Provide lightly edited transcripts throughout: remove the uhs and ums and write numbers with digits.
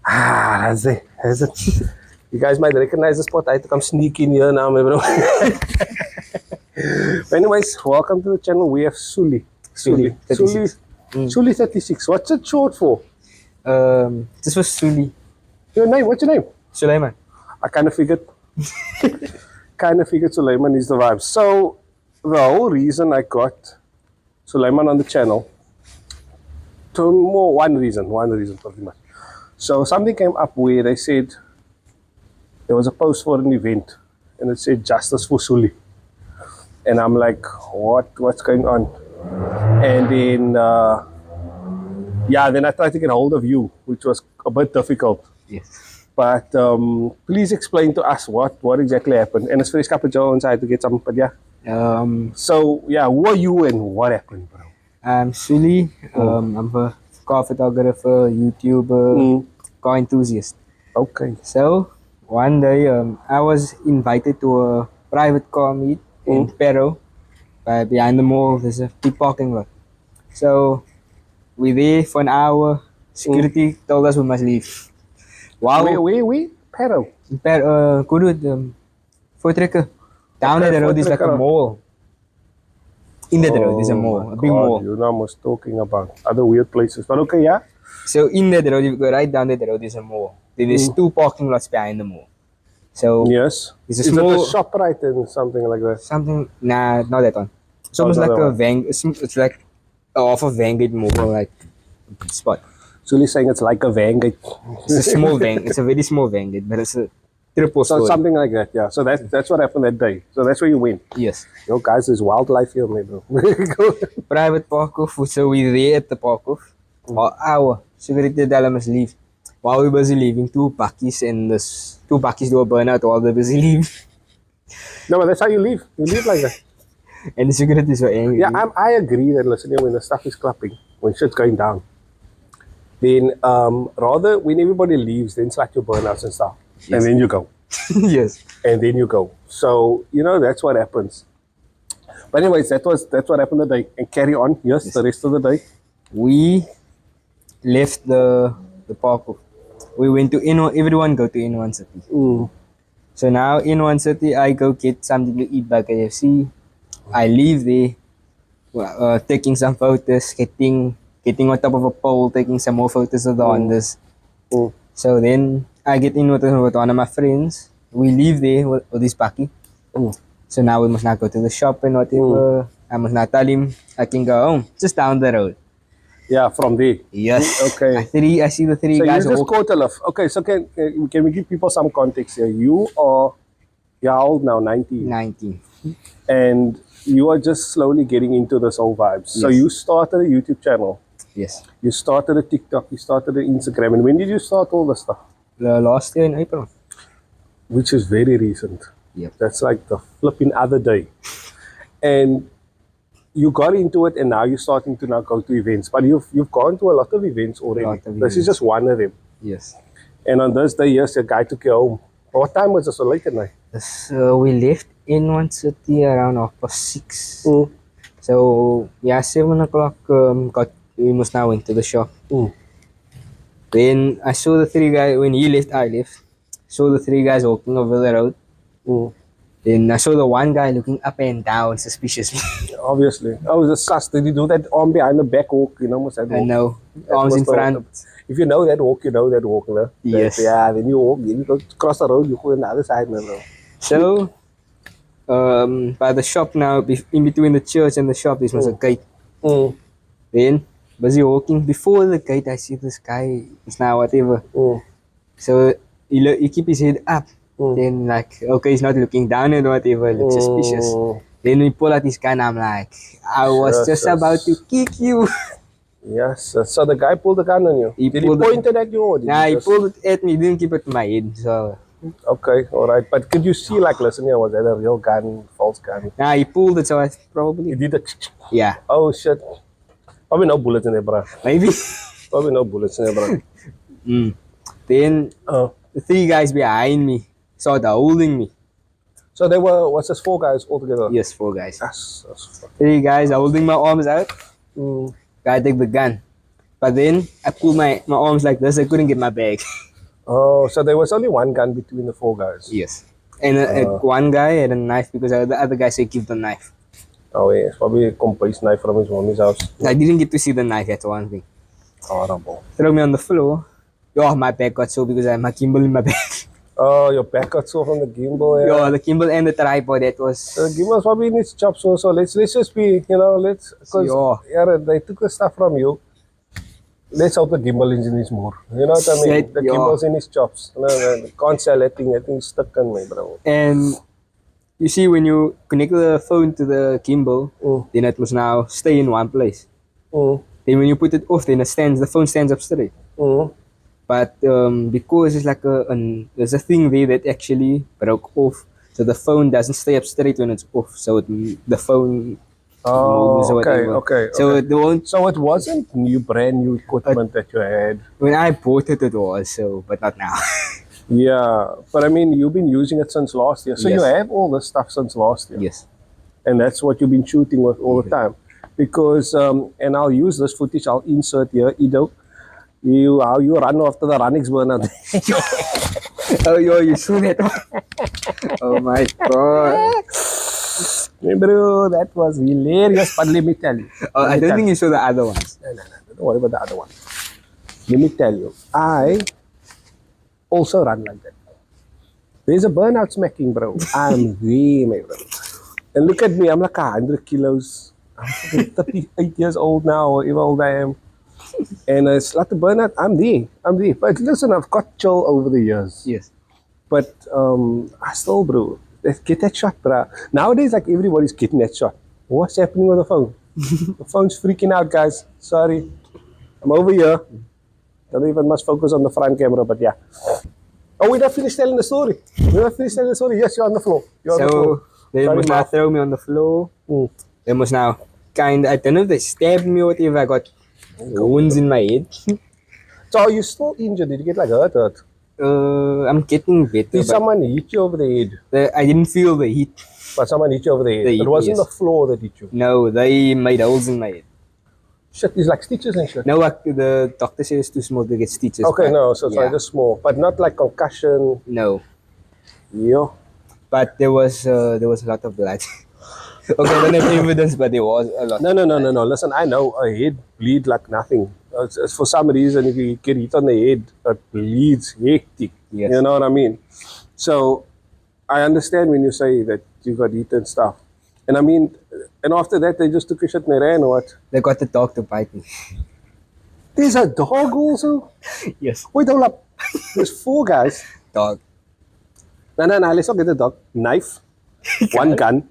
That's it. That's it. You guys might recognize the spot. I had to come sneak in here now, bro. Anyways, welcome to the channel. We have Suli. Suli 36. Suli 36. What's it short for? This was Suli. Your name? What's your name? Sulaiman. I kind of figured. Sulaiman is the vibe. So, the whole reason I got Sulaiman on the channel, one reason pretty much. So, something came up where they said there was a post for an event and it said justice for Suli. And I'm like, what's going on? And then, then I tried to get hold of you, which was a bit difficult. Yes. But please explain to us what exactly happened. And it's Fresh Cup of Jones, I had to get some, but yeah. So, who are you and what happened, bro? I'm Suli. I'm a car photographer, YouTuber, car enthusiast. Okay. So, one day I was invited to a private car meet in Pero. Behind the mall, there's a big parking lot. So, we're there for an hour. Security told us we must leave. Wow. Where? Pero? Kurud, Voortrekker. Down at the road is like a mall. In that road is a mall, a big mall. You're almost talking about other weird places, but okay, yeah. So in that road, you go right down that road is a mall. Then there's two parking lots behind the mall. So yes, it's is it a shop right and something like that? Nah, not that one. It's almost like a it's like off of Vanguard mall like spot. Suli saying it's like a Vanguard. It's a small Vanguard. It's a very small Vanguard, but it's a triple story. So something like that, yeah. So that's what happened that day. So that's where you went. Yes. Yo, guys, there's wildlife here, man, bro. Private park off. So we're there at the park off. Our security tell must leave. While we're busy leaving, two bakkies do a burnout while they're busy leaving. No, but that's how you leave. You leave like that. And the security is so angry. Yeah, I agree that listen, when the stuff is clapping, when shit's going down, then rather when everybody leaves, then slap your burnouts and stuff. Yes. And then you go. Yes. And then you go. So, that's what happens. But anyways, that's what happened today. And carry on. Yes, the rest of the day. We left the park. We went to everyone go to N1 City. So now N1 City, I go get something to eat back at FC. I leave there, taking some photos, getting on top of a pole, taking some more photos of the Hondas. So then I get in with one of my friends. We leave there with this bakkie. So now we must not go to the shop and whatever. I must not tell him I can go home, just down the road. Yeah, from there. Yes. Okay. I see the three guys. So you just caught a love. Okay, so can we give people some context here? You're how old now? 19. 19. And you are just slowly getting into this whole vibe. Yes. So you started a YouTube channel. Yes. You started a TikTok. You started an Instagram. And when did you start all this stuff? Last year in April. Which is very recent. Yep. That's like the flipping other day. And you got into it, and now you're starting to now go to events. But you've gone to a lot of events already. This is just one of them. Yes. And on this day, yes, a guy took you home. What time was it? So late at night? We left N1 City around 6:30. So 7 o'clock. We must now went to the shop. Then I saw the three guys. When he left, I left. Saw the three guys walking over the road. Then I saw the one guy looking up and down suspiciously. Obviously. Oh, the sus. Did you do that arm behind the back walk? You know, that walk? No. Arms in front. If you know that walk, you know that walk. No? Yes. Then you walk. Then you go cross the road, you go on the other side. No? So, by the shop now, in between the church and the shop, there was a gate. Then, busy walking. Before the gate, I see this guy. It's now whatever. So, he keep his head up. Then okay, he's not looking down and whatever, looks suspicious. Then we pull out his gun, I'm like, I was just about to kick you. Yes, so the guy pulled the gun on you. Did he point it at you? Or nah, he pulled it at me, didn't keep it to my head, so. Okay, alright, but could you see listen here, was that a real gun, false gun? Nah, he pulled it, so I probably. He did it? Yeah. Oh shit. Probably no bullets in there, bro. Maybe. Probably no bullets in there, bro. Then, the three guys behind me started holding me. So there were, what's this, 4 guys altogether? Yes, 4 guys. That's 3 guys holding my arms out. Guy take the gun. But then I pulled my arms like this. I couldn't get my bag. Oh, so there was only one gun between the 4 guys. Yes. And one guy had a knife because the other guy said give the knife. Oh yes, probably a composed knife from his mommy's house. I didn't get to see the knife. That's one thing. Horrible. Throw me on the floor. Oh, my back got sore because I had my gimbal in my bag. Oh, your back got sore from the gimbal. Yeah. Yeah, the gimbal and the tripod. That was. So the gimbal's probably in its chops also. Let's just be, because they took the stuff from you. Let's hope the gimbal is in his more. You know what I mean? The gimbal's in his chops. No, can't sell that thing. That thing's stuck on me, bro. And you see, when you connect the phone to the gimbal, then it must now stay in one place. Then when you put it off, then the phone stands up straight. But because it's like there's a thing there that actually broke off, so the phone doesn't stay up straight when it's off. So the phone moves or whatever. Okay. So it won't. So it wasn't brand new equipment that you had. When I bought it, it was so, but not now. Yeah, but I mean, you've been using it since last year, so Yes. you have all this stuff since last year. Yes. And that's what you've been shooting with all the time. Because, and I'll use this footage, I'll insert here, Ido, how you run after the runnings burner. Oh, you saw that one? Oh my god. Hey, bro, that was hilarious, but let me tell you. I don't think you saw the other ones. No, don't worry about the other one. Let me tell you, I also run like that. There's a burnout smacking, bro. I'm there, my bro. And look at me, I'm like 100 kilos. I'm fucking 38 years old now, or even old I am. And it's like the burnout, I'm there. But listen, I've got chill over the years. Yes. But I still, bro, let's get that shot, bro. Nowadays, like everybody's getting that shot. What's happening with the phone? The phone's freaking out, guys. Sorry. I'm over here. Don't even must focus on the front camera, but yeah. Oh, we're not finished telling the story. Yes, you're on the floor. They must now throw me on the floor. They must now I don't know if they stabbed me or whatever. I got wounds in my head. So are you still injured? Did you get like hurt? I'm getting better. Did someone hit you over the head? I didn't feel the heat. But someone hit you over the head? It wasn't the floor that hit you? No, they made holes in my head. Shit, it's like stitches and shit. No, the doctor said it's too small to get stitches. Okay, no, so it's like just small. But not like concussion. No. Yeah. But there was a lot of blood. Okay, I don't have evidence, but there was a lot. No. Listen, I know a head bleed like nothing. It's for some reason, if you get hit on the head, it bleeds hectic. Yes. You know what I mean? So I understand when you say that you got hit and stuff. And I mean, and after that, they just took a shit and they ran or what? They got the dog to bite me. There's a dog also? Yes. Wait, hold up. There's 4 guys. Dog. No, let's not get the dog. Knife, 1 gun,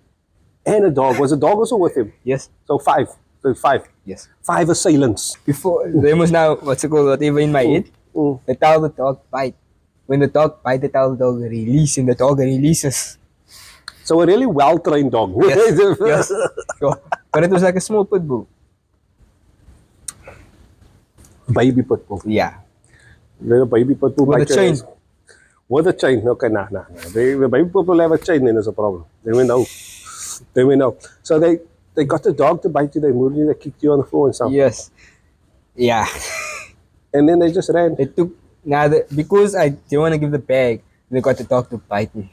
and a dog. Was the dog also with him? Yes. So 5. So 5. Yes. 5 assailants. Before, they must now, whatever in my head, they tell the dog bite. When the dog bite, they tell the dog release, and the dog releases. So a really well-trained dog. Yes. Yes. Yeah. But it was like a small pit bull. Baby pit bull. Yeah. The baby pit bull. With a chain. With a chain. Okay, nah. The baby pit bull have a chain, then there's a problem. They will know. So they got the dog to bite you, they moved you, they kicked you on the floor and stuff. Yes. Yeah. And then they just ran. They took, because I didn't want to give the bag, they got the dog to bite me.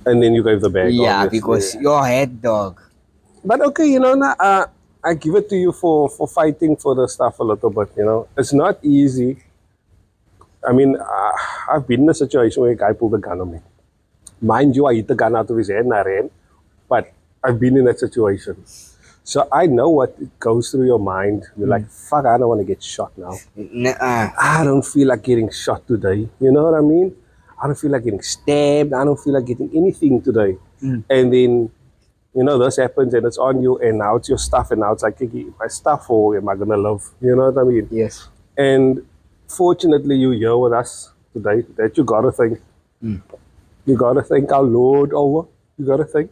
And then you gave the bag. Yeah, obviously. because your head dog. But okay, I give it to you for fighting for the stuff a little bit, It's not easy. I mean, I've been in a situation where a guy pulled a gun on me. Mind you, I hit the gun out of his head and I ran. But I've been in that situation. So I know what goes through your mind. You're like, fuck, I don't want to get shot now. I don't feel like getting shot today. You know what I mean? I don't feel like getting stabbed. I don't feel like getting anything today. And then, this happens and it's on you and now it's your stuff and now it's like, my stuff or am I going to live? You know what I mean? Yes. And fortunately, you're here with us today. That you got to think. You got to thank our Lord over. You got to think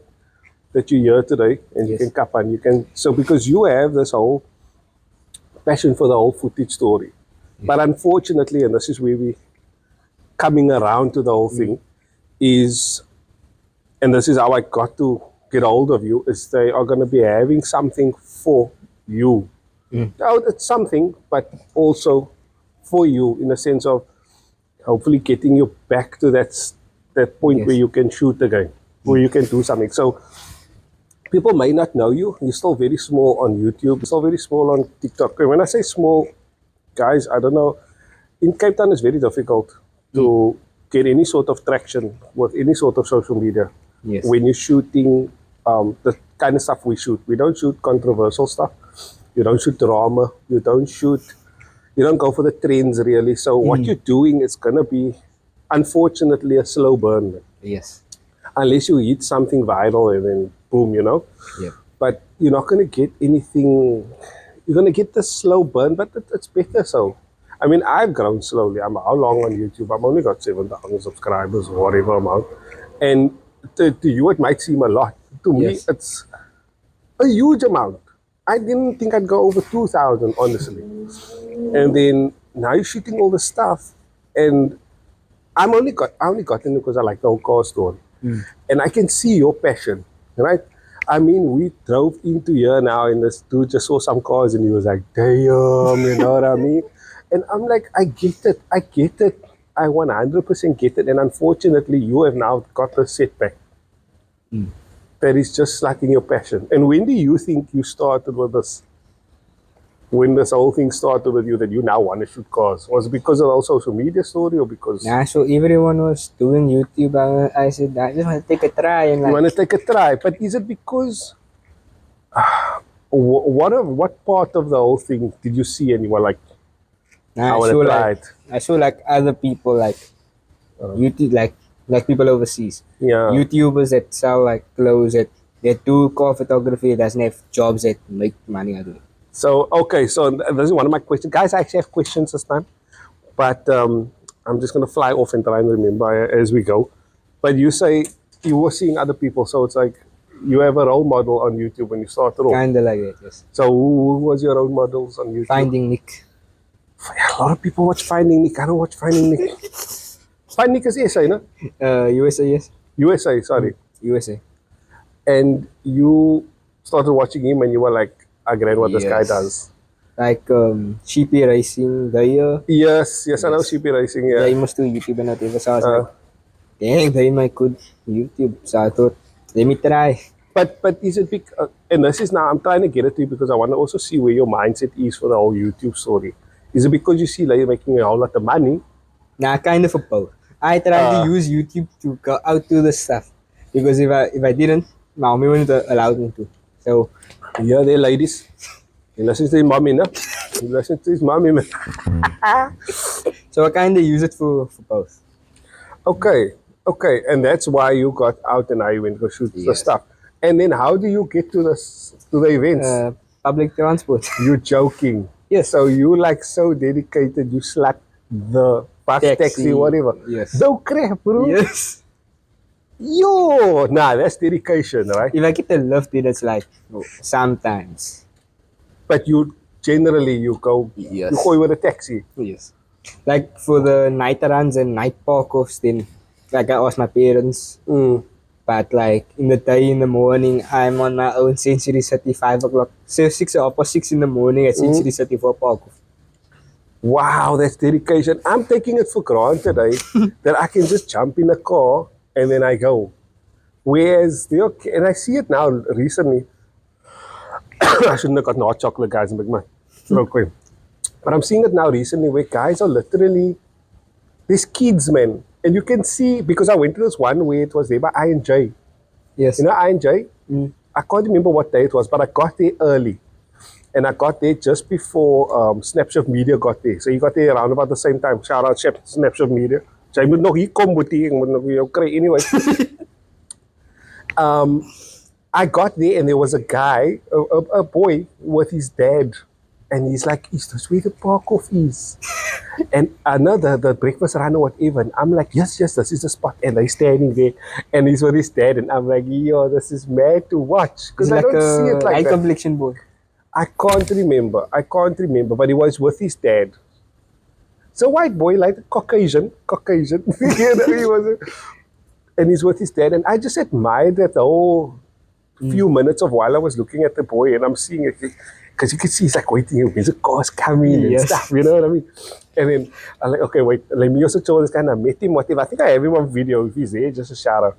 that you're here today and you can cap on. You can, so because you have this whole passion for the whole footage story. But unfortunately, and this is where we coming around to the whole thing, is, and this is how I got to get a hold of you, is they are going to be having something for you Now, it's something, but also for you in a sense of hopefully getting you back to that point Yes. where you can shoot again, where you can do something. So people may not know you. You're still very small on YouTube. You're still very small on TikTok. And when I say small, guys, I don't know. In Cape Town, it's very difficult to get any sort of traction with any sort of social media. Yes. When you're shooting the kind of stuff we shoot. We don't shoot controversial stuff. You don't shoot drama. You don't go for the trends really. So what you're doing is going to be, unfortunately, a slow burn. Yes. Unless you hit something viral and then boom, Yeah. But you're not going to get anything. You're going to get the slow burn, but it's better so. I mean, I've grown slowly. I'm how long on YouTube? I've only got 7,000 subscribers or whatever amount. And to you, it might seem a lot. To me, Yes. it's a huge amount. I didn't think I'd go over 2,000, honestly. And then now you're shooting all the stuff. And I only got in because I like the whole car story. And I can see your passion, right? I mean, we drove into here now and this dude just saw some cars and he was like, damn, you know what I mean? And I'm like, I get it. I 100% get it. And unfortunately, you have now got a setback. That is just lacking your passion. And when do you think you started with this? When this whole thing started with you that you now want to shoot cars? Was it because of the whole social media story or because Nah, so everyone was doing YouTube. I said, I just want to take a try. And you like, want to take a try? But is it because what part of the whole thing did you see and you were like, nah, I want to try it? I saw like other people like YouTube, like people overseas. Yeah. YouTubers that sell like clothes that do car photography, doesn't have jobs that make money out of it. So, okay, so this is one of my questions. Guys, I actually have questions this time, but I'm just going to fly off and try and remember as we go. But you say you were seeing other people, so it's like you have a role model on YouTube when you started off. Kinda like that, yes. So who was your role models on YouTube? Finding Nick. Yeah, a lot of people watch Finding Nick. I don't watch Finding Nick. Finding Nick is SA, no? USA, yes. USA, sorry. USA. And you started watching him and you were like, I get what this guy Yes. does. Like Sheepy Racing, the Yes, I know CP Racing, yeah. they must do YouTube and whatever. So I was like, dang, they might good YouTube. So I thought, let me try. But is it big? And this is now, I'm trying to get it to you because I want to also see where your mindset is for the whole YouTube story. Is it because you see like you're making a whole lot of money? Nah, kind of a both. I tried to use YouTube to go out to the stuff. Because if I didn't, mommy wouldn't allow me to. So Yeah, there, ladies. You listen to his mommy, no? You listen to his mommy, man. I kind of use it for both. Okay. And that's why you got out and now you went to go shoot the Yes. stuff. And then how do you get to the events? Public transport. You're joking. Yes. So you like so dedicated, you slapped the bus taxi, whatever. Yes. No crap, bro. Yes. Yo, nah, that's dedication, right? If I get a lift, then it's like sometimes. But you generally you go Yes. you go with a taxi. Yes. Like for the night runs and night park-offs, then like I ask my parents. But like in the day, in the morning, I'm on my own Century City, 5 o'clock. So 6 in the morning at Century City for a park-off. Wow, that's dedication. I'm taking it for granted, that I can just jump in a car and then I go. Whereas, and I see it now recently. I shouldn't have gotten hot chocolate, guys, in Big Man. Real quick. But I'm seeing it now recently where guys are literally, these kids, man. And you can see, because I went to this one where it was there by I&J. Yes. You know I&J? I can't remember what day it was, but I got there early. And I got there just before Snapshot Media got there. So he got there around about the same time. Shout out Snapshot Media. Jy moet nog hier kom, boetie. Ek moet nog jou kry anyway. I got there and there was a guy, a boy with his dad. And he's like, is this where the park off is? And another, the breakfast run or whatever. And I'm like, yes, this is the spot. And they're standing there. And he's with his dad. And I'm like, yo, this is mad to watch. Because I don't see it like light that. complexion boy. I can't remember. But he was with his dad. So white boy, like Caucasian. You know, he was and he's with his dad. And I just admired that the whole few minutes of while I was looking at the boy and I'm seeing it. because you can see it's like waiting, there's a cars coming and Yes. stuff, you know what I mean? And then I'm like, okay, wait, let me also show this guy. And I met him, whatever. I think I have him on video. If he's there, just a shout out.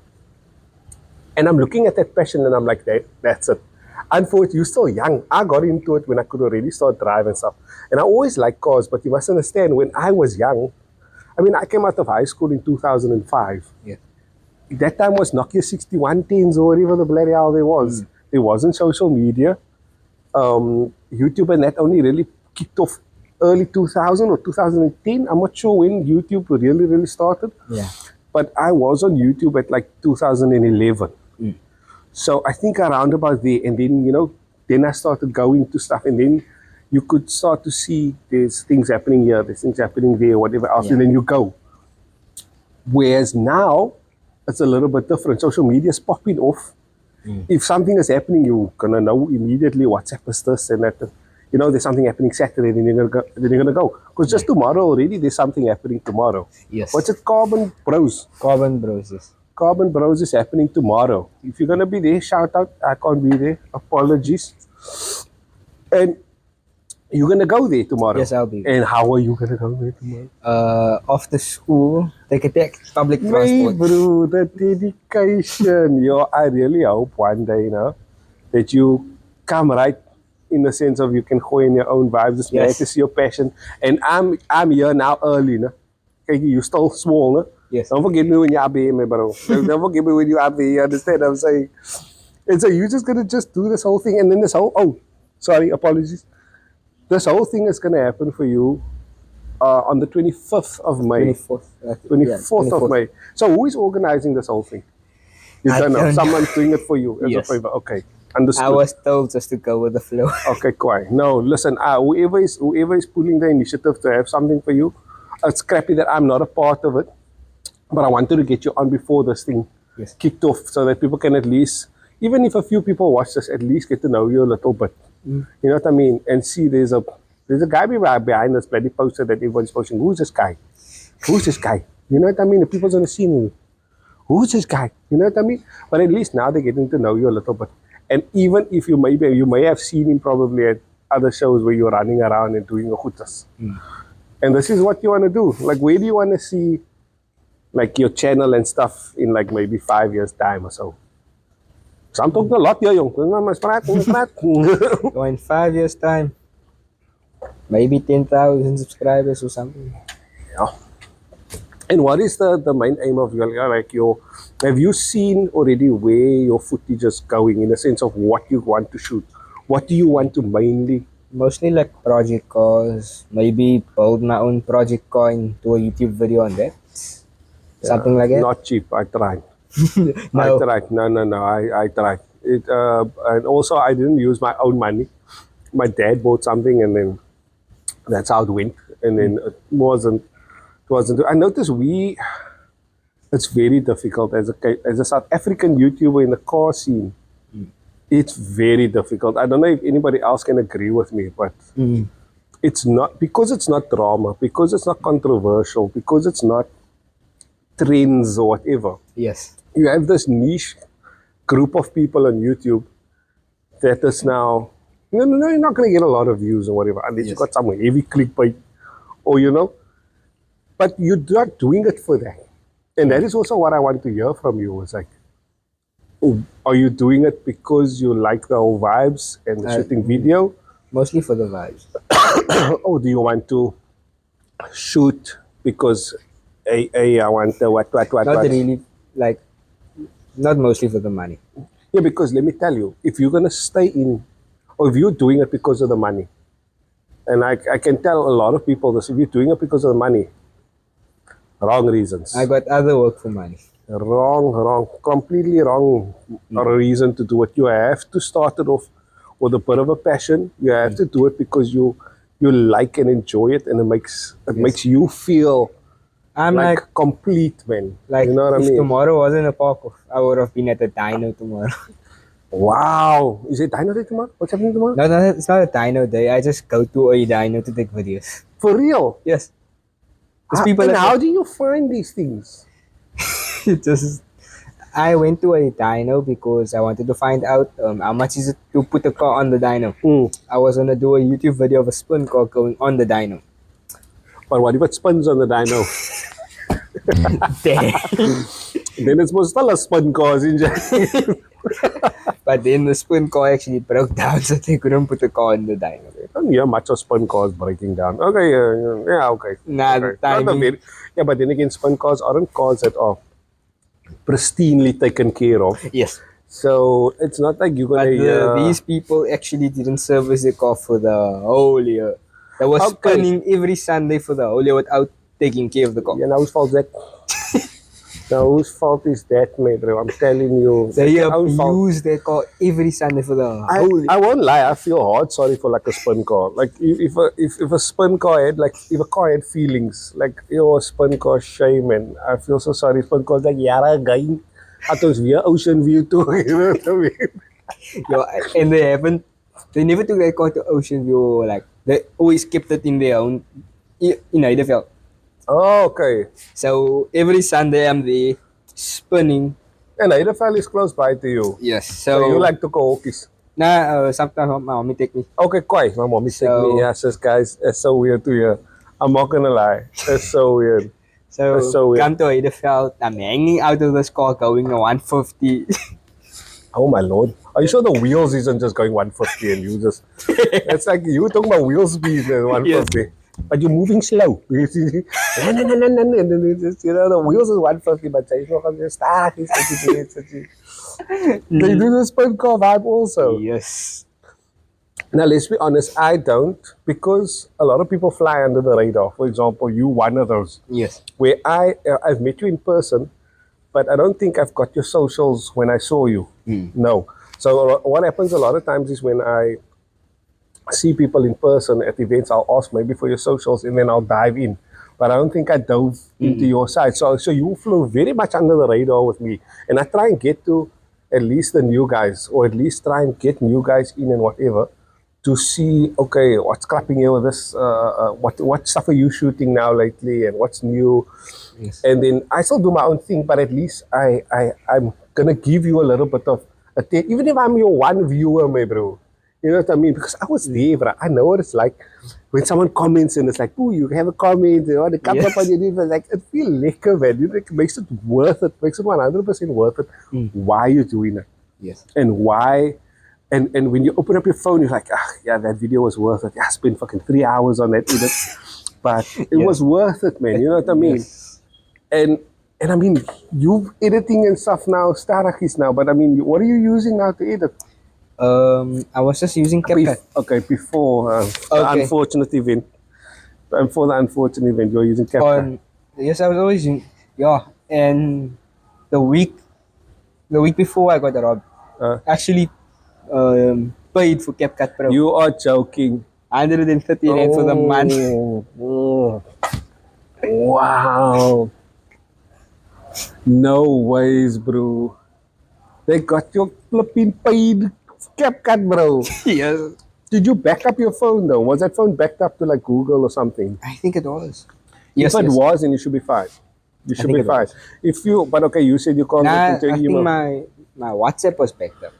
And I'm looking at that passion and I'm like, that's it. Unfortunately, you're still young. I got into it when I could already start driving and stuff. And I always liked cars, but you must understand, when I was young, I mean, I came out of high school in 2005. Yeah. That time was Nokia 6110s or whatever the bloody hell there was. There wasn't social media. YouTube and that only really kicked off early 2000 or 2010. I'm not sure when YouTube really started. Yeah. But I was on YouTube at like 2011. So I think around about there, and then, you know, then I started going to stuff, and then you could start to see there's things happening here, there's things happening there, whatever else, and then you go. Whereas now, it's a little bit different. Social media is popping off. If something is happening, you're gonna know immediately. WhatsApp is this and that. You know, there's something happening Saturday, then you're gonna go. Because just tomorrow already, there's something happening tomorrow. Yes. What's it? Carbon Bros. Carbon Bros, yes. Carbon Bros is happening tomorrow. If you're gonna be there, shout out. I can't be there. Apologies. And you're gonna go there tomorrow. Yes, I'll be. And how are you gonna go there tomorrow? After school, take public Hey, transport. bro, the dedication. Yo, I really hope one day, you know, that you come right in the sense of you can go in your own vibes. It's Yes. to see your passion. And I'm here now early, no? Okay, you're still small, no? Yes. Don't forget me when you're up here, bro. Don't forget me when you're up here. You understand what I'm saying? And so you're just gonna just do this whole thing, and then this whole apologies. This whole thing is gonna happen for you on the 25th of May. 24th. 24th of May. So who is organizing this whole thing? You I don't know. don't know. Someone's doing it for you as Yes. a favor. Okay, understood. I was told just to go with the flow. Okay, quiet. No, listen. Whoever is pulling the initiative to have something for you, it's crappy that I'm not a part of it. But I wanted to get you on before this thing Yes. kicked off, so that people can at least, even if a few people watch this, at least get to know you a little bit. You know what I mean? And see, there's a guy behind this bloody poster that everyone's posting. Who's this guy? Who's this guy? You know what I mean? The people's on the scene. Who's this guy? You know what I mean? But at least now they're getting to know you a little bit. And even if you may have seen him probably at other shows where you're running around and doing a goedes. And this is what you want to do. Like, where do you want to see, like, your channel and stuff in, like, maybe 5 years' time or so? So I'm talking a lot here, young. So in 5 years' time, maybe 10,000 subscribers or something. Yeah. And what is the main aim of your, have you seen already where your footage is going, in the sense of what you want to shoot? What do you want to mainly? Mostly like project cars, maybe build my own project car into a YouTube video on that. Something like that. Not cheap. I tried. No. I tried. No. I tried. And also I didn't use my own money. My dad bought something, and then that's how it went. And then it wasn't. I noticed it's very difficult as a South African YouTuber in the car scene. It's very difficult. I don't know if anybody else can agree with me, but it's not, because it's not drama, because it's not controversial, because it's not trends or whatever. Yes. You have this niche group of people on YouTube that is now, no, you're not going to get a lot of views or whatever, unless you got some heavy clickbait, or but you're not doing it for that. And that is also what I want to hear from you. It's like, are you doing it because you like the whole vibes and the shooting video? Mostly for the vibes. Or do you want to shoot because I want what? Not really, like, not mostly for the money. Yeah, because let me tell you, if you're going to stay in, or if you're doing it because of the money, and I can tell a lot of people this, if you're doing it because of the money, wrong reasons. I got other work for money. Wrong, completely wrong reason to do it. You have to start it off with a bit of a passion. You have to do it because you like and enjoy it, and it makes you feel I'm like complete, man. Like, you know what I if mean? tomorrow wasn't a park, I would have been at the dyno tomorrow. Wow. Is it Dino Day tomorrow? What's happening tomorrow? No, it's not a dyno day. I just go to a dyno to take videos. For real? Yes. There's people and that how do you find these things? it just I went to a dyno because I wanted to find out how much is it to put a car on the dyno. I was gonna do a YouTube video of a spin car going on the dyno. But what if it spins on the dyno? Then it's still a spin car, isn't it? But then the spin car actually broke down, so they couldn't put the car in the dyno. I don't hear much of spin cars breaking down. Okay, yeah, okay. Nah, okay. the timing. Yeah, but then again, spin cars aren't cars that are pristinely taken care of. Yes. So it's not like you're But gonna. these people actually didn't service the car for the whole year. They was Okay. spinning every Sunday for the whole year without taking care of the car. Yeah, now whose fault is that? Now whose fault is that, mate, bro? I'm telling you. They It's their own fault. abuse their car every Sunday for the whole year. I won't lie, I feel hard sorry for like a spin car. Like if a spin car had like if a car had feelings, like a spin car shame, and I feel so sorry. Spin cars like yara guy. I thought we Ocean View too, you know what I mean? Yeah, and they never took that car to Ocean View. Like they always kept it in their own in Heideveld. Oh, okay. So every Sunday I'm there spinning. And Heideveld is close by to you. Yes. So you like to go hockeys. Nah, sometimes my mommy take me. Okay, quite. My mommy take me. Yeah, says guys, it's so weird to hear. I'm not gonna lie. It's so weird. So, That's so weird. come to Heideveld. I'm hanging out of this car going 150. Oh my lord. Are you sure the wheels isn't just going 150 and you just it's like you were talking about wheel speed at 150. But you're moving slow. And then it's just, you know, the wheels is 150, but say I'm just They do the spin car vibe also. Yes. Now let's be honest, I don't, because a lot of people fly under the radar. For example, you one of those. Yes. Where I've met you in person, but I don't think I've got your socials when I saw you. No. So what happens a lot of times is when I see people in person at events, I'll ask maybe for your socials and then I'll dive in. But I don't think I dove into your side. So you flew very much under the radar with me. And I try and get to at least the new guys, or at least try and get new guys in and whatever, to see, okay, what's clapping here with this, what stuff are you shooting now lately, and what's new. Yes. And then I still do my own thing, but at least I'm going to give you a little bit of even if I'm your one viewer, my bro. You know what I mean? Because I was there, bro. I know what it's like when someone comments and it's like, oh, you have a comment, you know, the come up on your name, like, it feels lekker, man. It makes it worth it, makes it 100% worth it. Why you're doing it. Yes. And why, and when you open up your phone, you're like, yeah, that video was worth it. Yeah, I spent fucking 3 hours on that edit. But it was worth it, man. You know what I mean? Yes. And I mean, you editing and stuff now, Starakis now, but I mean, what are you using now to edit? I was just using CapCut. Before the unfortunate event. Before the unfortunate event, you were using CapCut. Yes, I was always using, and the week before I got robbed, actually paid for CapCut Pro. You are joking. 139 for the month. Wow. No ways, bro. They got your flipping paid CapCut, bro. Yes. Did you back up your phone though? Was that phone backed up to like Google or something? I think it was. If it was, then you should be fine. You should be fine. If you, but okay, you said you can't Nah, look into I your email. think my WhatsApp was backed up.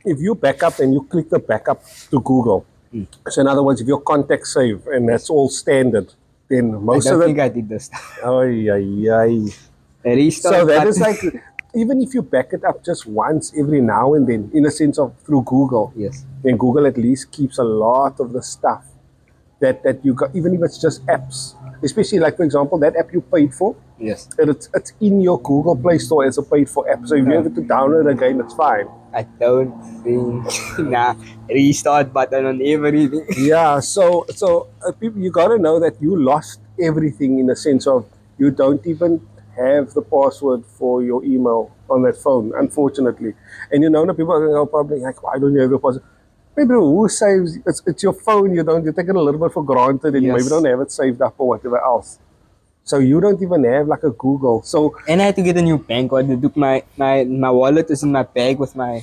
If you back up and you click the backup to Google, so in other words, if your contacts save and that's all standard, then most I of don't it. think I did this. Ay, ay, ay. Restart So that button. is like, even if you back it up just once every now and then, in a sense of through Google, Yes. then Google at least keeps a lot of the stuff that you got, even if it's just apps. Especially like, for example, that app you paid for, Yes. it's in your Google Play Store as a paid for app. So if you have to download again, it's fine. I don't think. Nah, restart button on everything. Yeah, so people, you got to know that you lost everything in the sense of you don't even have the password for your email on that phone, unfortunately. And you know, people are probably like, why don't you have your password? Maybe who saves? It's your phone. You take it a little bit for granted, and you maybe don't have it saved up or whatever else. So you don't even have like a Google. So And I had to get a new bank card. They took my wallet is in my bag with my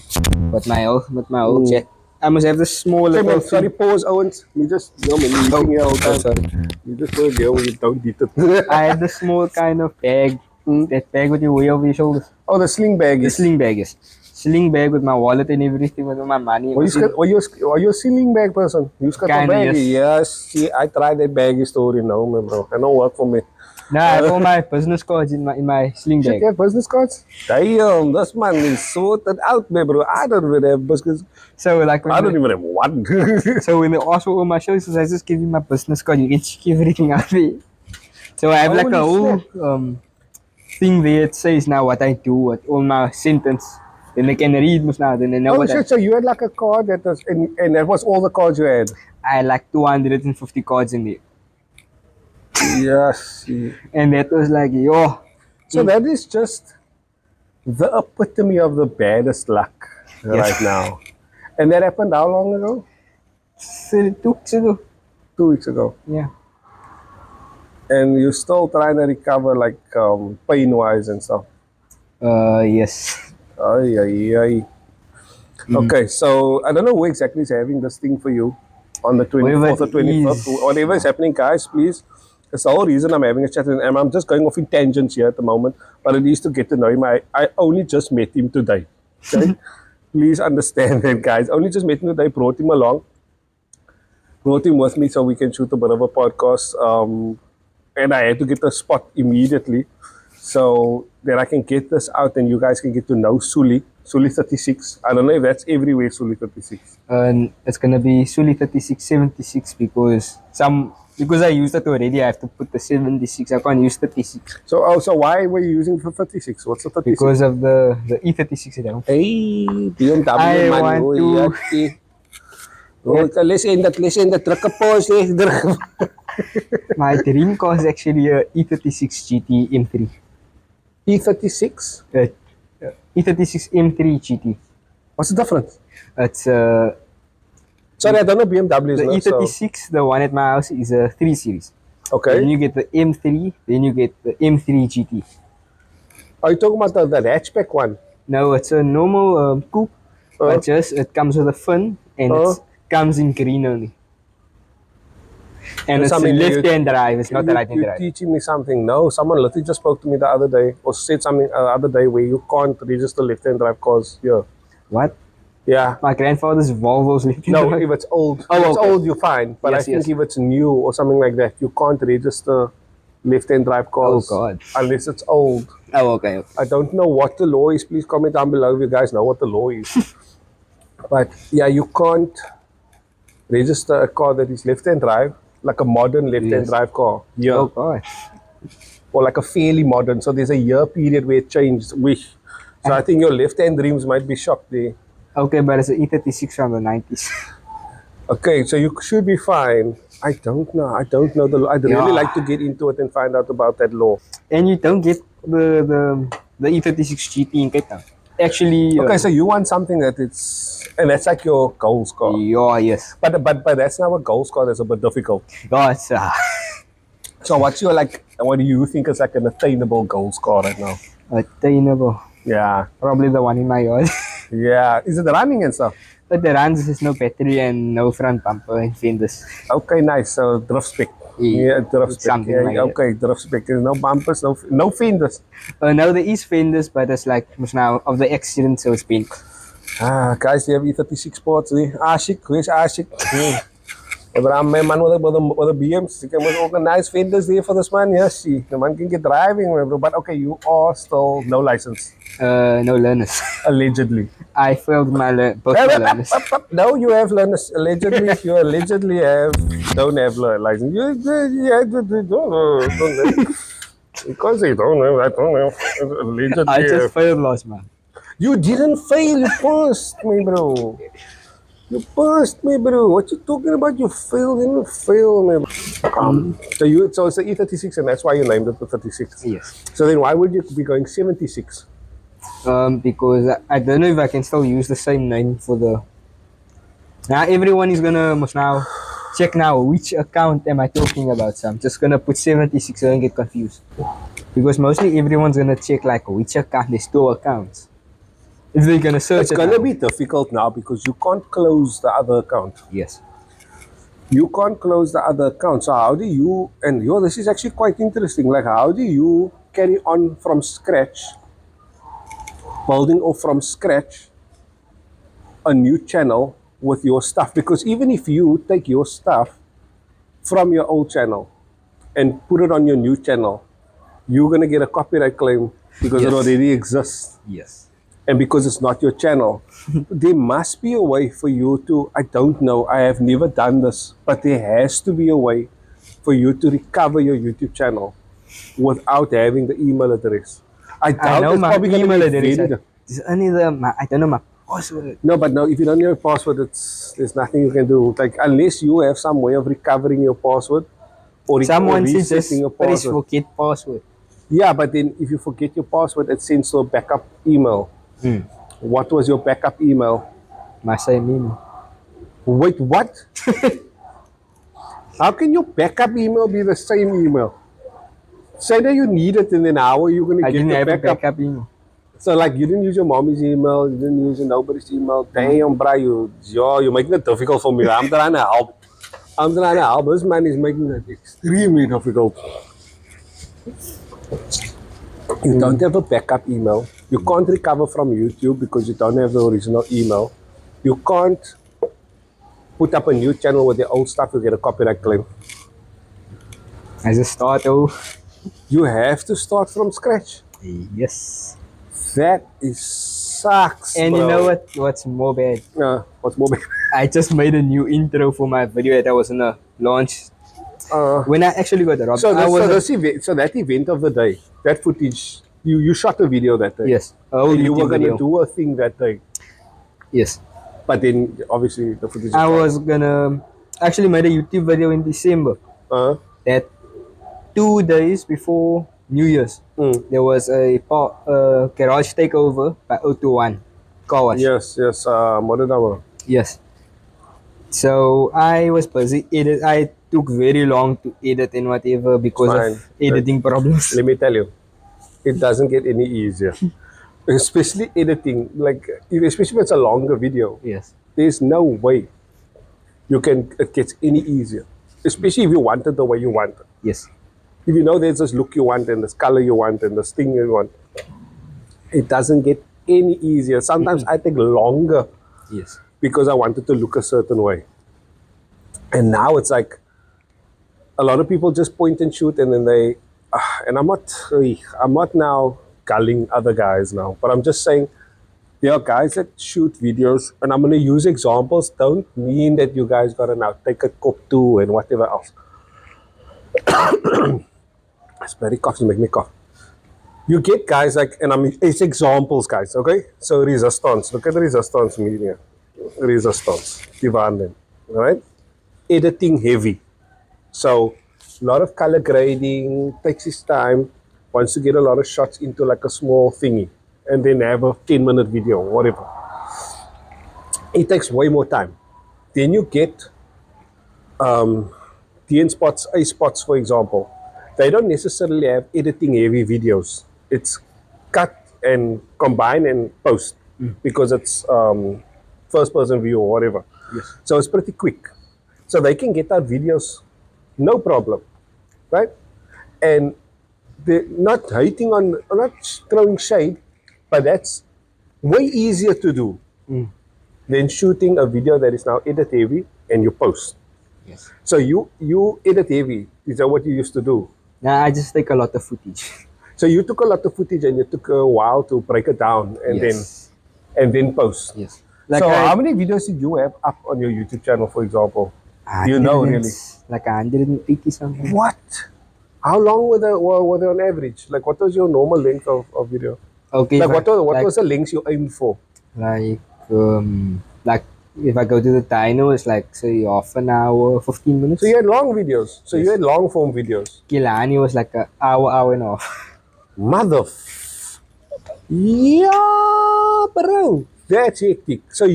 old check. I must have the small okay, little man, sorry, pause, Owens. You just, you know, man, you're eating here all the time. sorry. You just go there when you don't eat it. I had the small kind of bag. That bag with your way over your shoulders. Oh, the sling bag The is. sling bag, yes. Sling bag with my wallet and everything, with all my money. Are you a sling bag person? You got a Kinda, bag? yes. Yes. See, I tried that baggy story now, man, bro. I don't work for me. No, I have all my business cards in my sling Shit, bag. you have business cards? Damn, this man is sorted out, man, bro. I don't even have business. So like I don't even have one. so when they ask for all my shows, I just give you my business card. You can check everything out there. So I have like a Holy whole thing there. It says now what I do, what all my sentence. Then they can read now. Then they know Oh what shit, so you had like a card that was, and that was all the cards you had? I had like 250 cards in there. Yes. And that was like, yo. So that is just the epitome of the baddest luck right Yes. now. And that happened how long ago? So 2 weeks ago. 2 weeks ago. Yeah. And you're still trying to recover, like pain-wise and stuff. Yes. Ay, ay, ay. Okay, so I don't know who exactly is having this thing for you on the 24th or 25th. Whatever is happening, guys, please. That's the whole reason I'm having a chat with him. I'm just going off in tangents here at the moment, but it is to get to know him. I only just met him today. Okay? Please understand that, guys. Only just met him today, brought him along, brought him with me so we can shoot a bit of a podcast. And I had to get the spot immediately so that I can get this out and you guys can get to know SULIE36. I don't know if that's everywhere, SULIE36. It's gonna be SULIE3676 because I used it already. I have to put the 76. I can't use 36 So why were you using for 36? What's the 36? because of the E36. Hey, BMW I man. want Oh, to- yeah. Oh, let's end that. Druk op pause. My dream car is actually a E36 GT M3. E36? E36 M3 GT. What's the difference? It's Sorry, I don't know BMWs. the no, E36. The one at my house is a 3 Series. So, okay. Then you get the M3. Then you get the M3 GT. Are you talking about the hatchback one? No, it's a normal coupe, but just it comes with a fin and it comes in green only. And it's a Something left-hand drive. It's not a right-hand You're drive. teaching me something. No, someone literally just spoke to me the other day or said something the other day where you can't register left-hand drive cars here. What? Yeah. My grandfather's Volvo's left-hand No, drive. if it's old. Oh, If it's okay. old, you're fine. But Yes, I think yes. if it's new or something like that, you can't register left-hand drive cars. Oh, God. Unless it's old. Oh, okay. I don't know what the law is. Please comment down below if you guys know what the law is. But yeah, you can't register a car that is left-hand drive, like a modern left-hand Yes. drive car. Yeah. Oh, God. Or like a fairly modern. So there's a year period where it changed. So I think your left-hand dreams might be shocked there. Okay, but it's an E36 from the 90s. Okay, so you should be fine. I don't know. The law. I'd really Yeah. like to get into it and find out about that law. And you don't get the E36 GT in Cape Town. Actually, Okay, so you want something and that's like your goals car. yeah, yes. But that's not a goals car. That's a bit difficult. Yeah, it's So what do you think is like an attainable goals car right now? attainable. Yeah, Probably the one in my yard. yeah. Is it running and stuff? But the runs is no battery and no front bumper and fenders. Okay, nice. So drift spec. Yeah, drift spec. Something Yeah, like that. okay, drift spec. There's no bumpers, no fenders. No, there is fenders, but it's like now of the accident, so it's painful. Guys, die have E36 sports. Ashik, where's Ashik? Abraham, my man with a BMs. You must organize fenders there for this man. Yes, see. The man can get driving, bro. But okay, you are still no license. No learners. Allegedly. I failed both my learners. No, you have learners. Allegedly, you allegedly don't have license. Because you don't have, I don't know. Allegedly. I just failed last month. You didn't fail, you passed me, bro. You passed me, bro. What you talking about? You failed, you didn't fail me. So it's the E36 and that's why you named it the 36. Yes. So then why would you be going 76? Because I don't know if I can still use the same name for the. Now everyone is must now check now which account am I talking about. So I'm just gonna put 76 so I don't get confused. Because mostly everyone's gonna check like which account. There's 2 accounts. If they're gonna search It's it gonna now. be difficult now because you can't close the other account. Yes. You can't close the other account. So how do you, this is actually quite interesting. Like how do you carry on from scratch building off from scratch a new channel with your stuff. Because even if you take your stuff from your old channel and put it on your new channel, you're going to get a copyright claim because it Yes. already exists. Yes. And because it's not your channel, there must be a way for you to, I don't know, I have never done this, but there has to be a way for you to recover your YouTube channel without having the email address. I doubt I know it's my probably going to email be address. very. It's only I don't know my password. No, but no, if you don't know your password, there's nothing you can do. Like, unless you have some way of recovering your password or Someone says just resetting your press password. forget password. Yeah, but then if you forget your password, it sends to a backup email. What was your backup email? My same email. Wait, what? How can your backup email be the same email? Say that you need it, and then how are you going to I get didn't the have a backup? backup email. So, like, you didn't use your mommy's email, you didn't use your nobody's email. Damn, bro, you're making it difficult for me. I'm trying to help. This man is making it extremely difficult. You don't have a backup email. You can't recover from YouTube because you don't have the original email. You can't put up a new channel with the old stuff. You get a copyright claim. As a start, oh. You have to start from scratch. Yes. That is sucks. And bro. you know what? What's more bad? What's more bad? I just made a new intro for my video that I was gonna launch. When I actually got the robbed, So, I that event of the day, that footage, you shot a video that day. yes, a whole And you were YouTube going to video. do a thing that day. Yes, But then, obviously, the footage is I gone. was gonna actually made a YouTube video in December. That 2 days before New Year's, there was a garage takeover by 021 car wash. Yes, modern hour. Yes. So I was busy edit. I took very long to edit and whatever because Fine. of editing problems. Let me tell you, it doesn't get any easier. Especially editing, like, especially if it's a longer video. Yes. There's no way it gets any easier. Especially if you want it the way you want it. Yes. If you know there's this look you want and this color you want and this thing you want, it doesn't get any easier. Sometimes I take longer Yes. because I wanted to look a certain way. And now it's like a lot of people just point and shoot, and then they, and I'm not now gulling other guys now, but I'm just saying there are guys that shoot videos, and I'm going to use examples. Don't mean that you guys got to now take a cop too and whatever else. It's very coughing, make me cough. You get guys like, and it's examples, guys, okay? So resistance, look at the resistance media. Resistance, Divan, all right? Editing heavy. So a lot of color grading, takes his time, wants to get a lot of shots into like a small thingy, and then have a 10-minute video, whatever. It takes way more time. Then you get DN spots, A spots, for example. They don't necessarily have editing heavy videos. It's cut and combine and post because it's first person view or whatever. Yes. So it's pretty quick. So they can get out videos, no problem, right? And they're not hating on, not throwing shade, but that's way easier to do than shooting a video that is now edit heavy and you post. Yes. So you edit heavy. Is that what you used to do? Now I just take a lot of footage. So you took a lot of footage and you took a while to break it down and Yes. then post. Yes. So how many videos did you have up on your YouTube channel, for example? You know, really? Like 180 something. What? How long were they on average? Like, what was your normal length of video? Okay. Like, if what was the length you aimed for? like if I go to the dino, it's like say half an hour, 15 minutes. So you had long videos. So you had long form videos. Kilani was like an hour and a half. Yeah, bro. That's hectic. So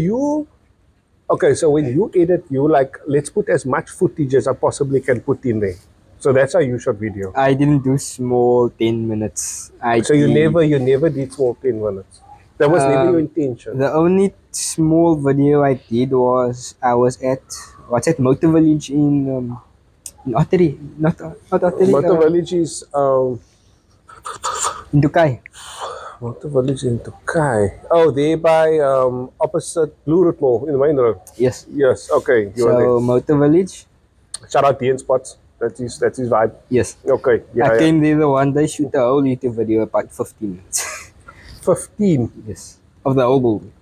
so when you edit, you like, let's put as much footage as I possibly can put in there. So that's how you shot video. I didn't do small 10 minutes. So you never did small 10 minutes. That was never your intention. The only small video I did was I was at Motor Village in Ottery. Not Ottery. Motor Village is In Dukai. Motor Village in Tokai. Oh, they by opposite Blue Route Mall in the main road. Yes. Yes, okay. You are So Motor Village. there. Shout out DN Spots. That's his vibe. Yes. Okay. Yeah, I yeah. came there the one day, shoot a whole YouTube video about 15 minutes. 15. Yes. Of the whole building.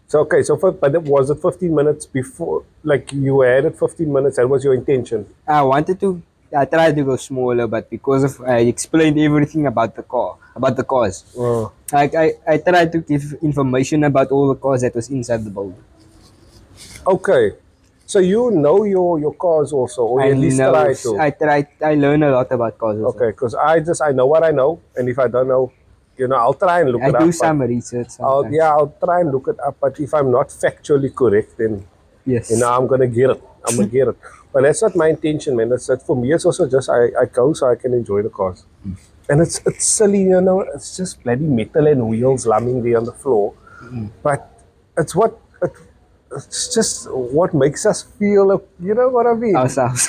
So okay, but was it 15 minutes before? Like you had it 15 minutes. That was your intention. I tried to go smaller, but because of I explained everything about the cars. Oh. Like I tried to give information about all the cars that was inside the building. Okay. So you know your cars also, or you at least try to. I learn a lot about cars also. Okay, because I know what I know, and if I don't know, I'll try and look it up. I do but some research sometimes. I'll try and look it up. But if I'm not factually correct, then Yes. I'm gonna get it. I'm gonna get it. But that's not my intention, man. That's for me. It's also just I go so I can enjoy the cars, and it's silly, It's just bloody metal and wheels lumbering there on the floor, but it's it's just what makes us feel. You know what I mean? Ourselves.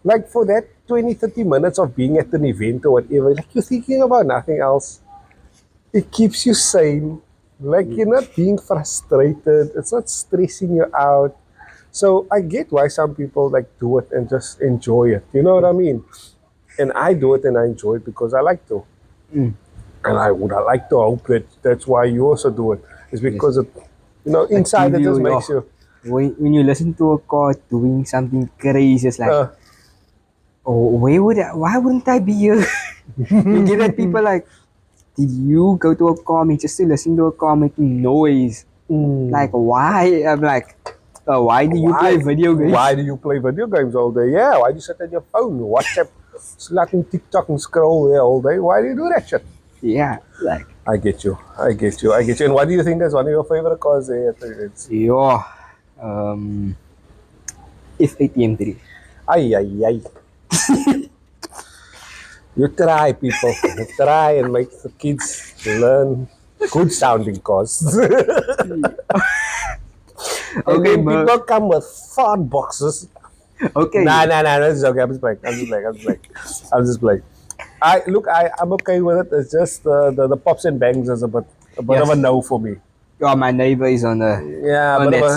Like for that 20-30 minutes of being at an event or whatever, like you're thinking about nothing else. It keeps you sane. Like you're not being frustrated. It's not stressing you out. So I get why some people like do it and just enjoy it. You know what I mean? And I do it and I enjoy it because I like to. Mm. And I like to hope that that's why you also do it. It's because it, inside it just makes you. When you listen to a car doing something crazy, it's like, why wouldn't I be here? You get that people like, did you go to a car meet just to listen to a car making noise? Like, why? I'm like, why do you play video games? Why do you play video games all day? Yeah, why do you sit on your phone, WhatsApp, slacking TikTok and scroll there all day? Why do you do that shit? Yeah, like. I get you. And what do you think is one of your favorite cars there? Yeah, F80M3. Ay. You try, people. You try and make the kids learn good sounding cars. Okay, people come with fart boxes. Okay. Nah, that's okay. I'm just playing. I'm okay with it. It's just the pops and bangs is a bit of a no for me. Yeah, my neighbor is on that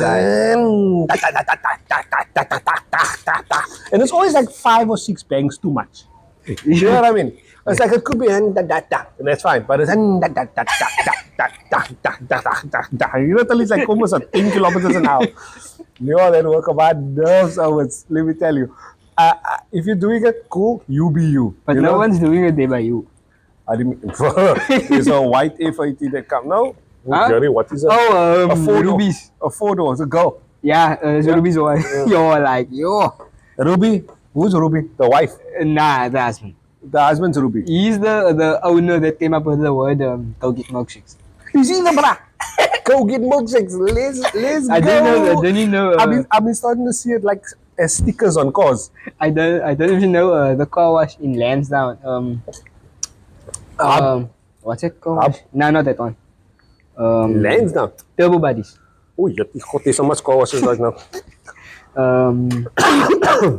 side. And it's always like 5 or 6 bangs too much. You know what I mean? It's like it could be and that's fine, but it's you know, till it's like almost 10 kilometers an hour. That work about nerves. Let me tell you. If you're doing it, cool, you be you. But no one's doing it there by you. I didn't. There's a white F80 that come. No, Jerry, what is it? Oh, a 4-door. Ruby's. A 4-door. It's a go. Yeah, it's Ruby's wife. Ruby. Who's Ruby? The wife. Nah, the husband. The husband's Ruby. He's the owner that came up with the word go get milkshakes. You see the bra? Go get milkshakes. Let's go. I didn't know. I've been starting to see it like as stickers on cars. I don't even know the car wash in Lansdowne. What's it called? No, not that one. Lansdowne. Turbo Buddies. Oh, there's so much car washes right now.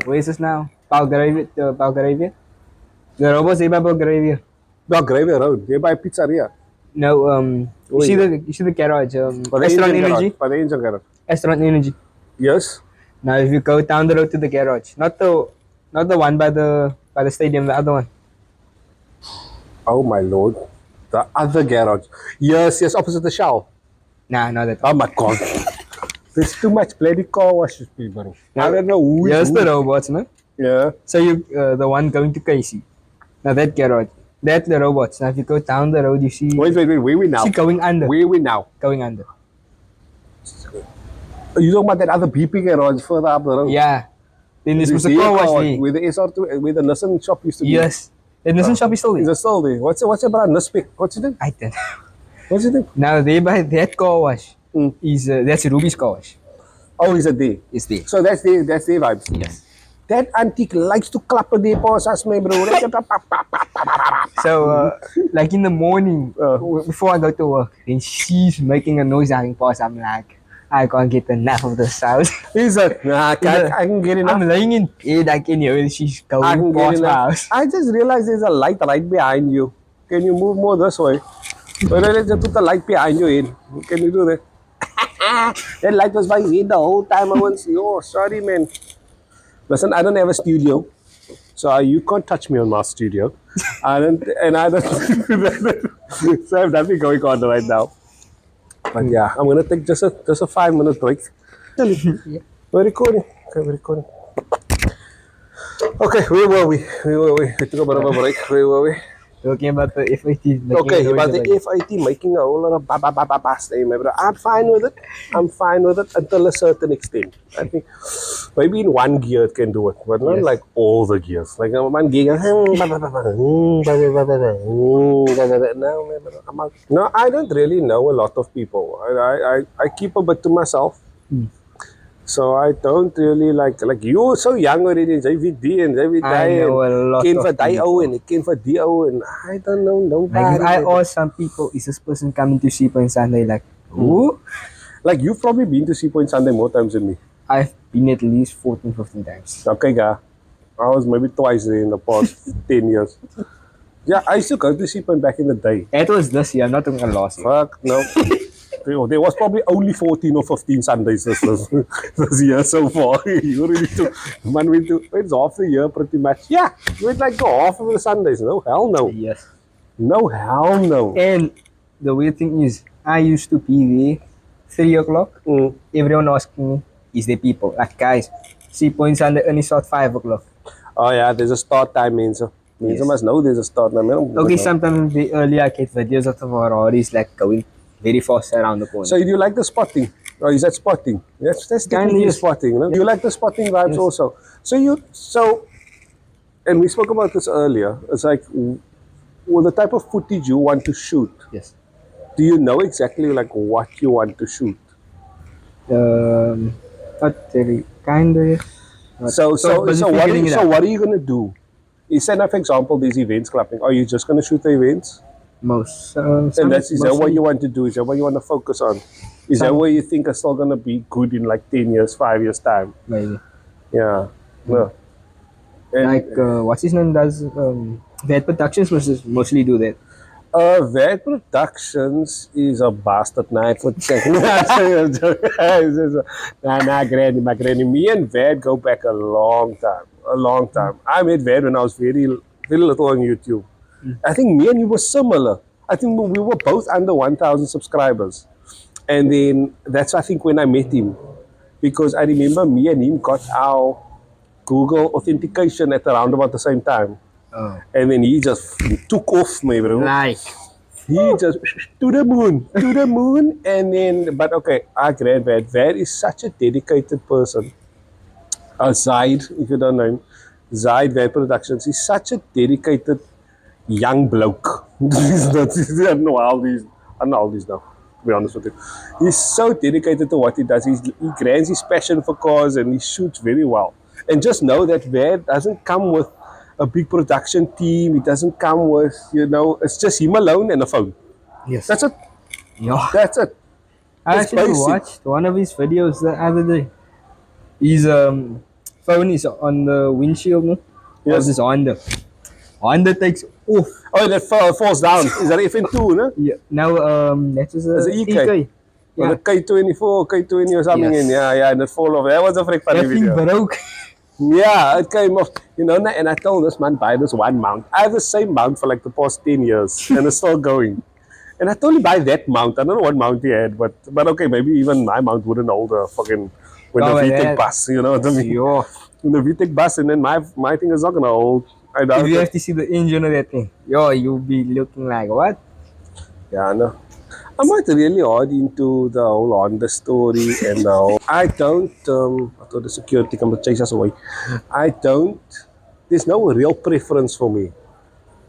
Where is this now? Belgravia. The robots there by Belgravia. Belgravia Road. They by pizzeria. No, you see the garage. Restaurant Energy. By the engine garage. Restaurant Energy. Yes. Now, if you go down the road to the garage, not the one by the stadium, the other one. Oh my lord, the other garage. Yes, opposite the Shell. Nah, not that one. Oh my god, there's too much bloody car washes, people. I don't know who. Yes, the robots, no? Yeah. So you the one going to Casey. Now that garage, that's the robots. Now if you go down the road, you see. Wait, where we now? See going under. Where we now? Going under. You talking about that other BP garage further up the road? Yeah. Then this was a car wash there. Where the SR2, where the Nissan shop used to be. Yes. The Nissan shop is still there. Is it still there? What's your brand? Nispec? What's it name? I don't know. What's it name? Now there by that car wash is that's Ruby's car wash. Oh, is it there? It's there. So that's their vibes. Yes. That antique likes to clap a day paws as my bro. So like in the morning before I go to work, then she's making a noise having paws. I'm like, I can't get enough of the sound. Is it? Nah, I can get enough. I'm laying in bed, I can hear she's going past my house. I just realized there's a light right behind you. Can you move more this way? But then just put the light behind your head. Can you do that? That light was by me the whole time. I was, oh, sorry, man. Listen, I don't have a studio, so you can't touch me on my studio. I don't, and I don't. So I have nothing going on right now. But yeah, I'm gonna take just a 5-minute break. Yeah. We're recording. Okay, we're recording. Okay, where were we? I took a bit of a break. Where were we? Talking about the FAT. Okay, about the FIT making a whole lot of ba name, bro. I'm fine with it. I'm fine with it until a certain extent. I think maybe in one gear it can do it, but not like all the gears. Like one gear, no, I don't really know a lot of people. I keep a bit to myself. So I don't really like you're so young already in JVD and JVD I know a lot Ken of for people. and Ken for DO and I don't know nobody. Like if I ask some people, is this person coming to see Point Sunday? Like, who? Like you've probably been to Sea Point Sunday more times than me. I've been at least 14, 15 times. Okay, guy. I was maybe twice there in the past 10 years. Yeah, I used to go to Sea Point back in the day. It was this year, not even last year. Fuck, no. There was probably only 14 or 15 Sundays this year so far. You really took, man, it's half the year pretty much. Yeah, you went like half of the Sundays. No, hell no. Yes. No, hell no. And the weird thing is, I used to be there 3 o'clock. Everyone asking me, is there people? Like, guys, Sea Point Sunday only start 5 o'clock. Oh yeah, there's a start time, Mensa. Mensa must know there's a start time. Okay, sometimes earlier I get videos of the Ferraris like going very fast around the corner. So do you like the spotting? Or is that spotting? That's definitely spotting. No? You like the spotting vibes also. So and we spoke about this earlier. It's like the type of footage you want to shoot. Yes. Do you know exactly like what you want to shoot? Not really, kind of. So what are you gonna do? Say, for example, these events clapping. Are you just gonna shoot the events? Most. And is that what you want to do? Is that what you want to focus on? Is that what you think are still going to be good in like 10 years, 5 years time? Maybe. Yeah. No. And like, what's his name does, Bad Productions mostly do that. Bad Productions is a bastard knife for my granny. Me and Vad go back a long time. I met Vad when I was very little on YouTube. I think me and you were similar. I think we were both under 1,000 subscribers. And then that's, I think, when I met him. Because I remember me and him got our Google authentication at around about the same time. Oh. And then he just took off, my bro. Like. He just, to the moon. And then, but okay, I grant Vad. Vad is such a dedicated person. Zaid, if you don't know him. Zaid, Vad Productions. He's such a dedicated young bloke. I don't know how these now, to be honest with you. He's so dedicated to what he does. He grants his passion for cars and he shoots very well. And just know that Vad doesn't come with a big production team. It doesn't come with, it's just him alone and a phone. Yes. That's it. Yeah. That's it. I actually watched one of his videos the other day. His phone is on the windshield, no? Yes. It's on the takes off. Oh, that falls down. Is that FN2, no? Yeah. Now, that was That's a an EK. Yeah. Or the K24, K20 or something Yes. in. Yeah, and it fall off. That was a freak funny That thing video. broke. Yeah, it came off. And I told this man, buy this one mount. I have the same mount for like the past 10 years and it's still going. And I told him buy that mount. I don't know what mount he had, but okay, maybe even my mount wouldn't hold a fucking the VTEC bus, you know what I mean? Yeah. When the VTEC bus, and then my thing is not gonna hold. I doubt If you it. have to see the engine of that thing, you'll be looking like what? Yeah, no. I'm not really hard into the whole Honda story and the whole. I don't. I thought the security come to chase us away. I don't. There's no real preference for me.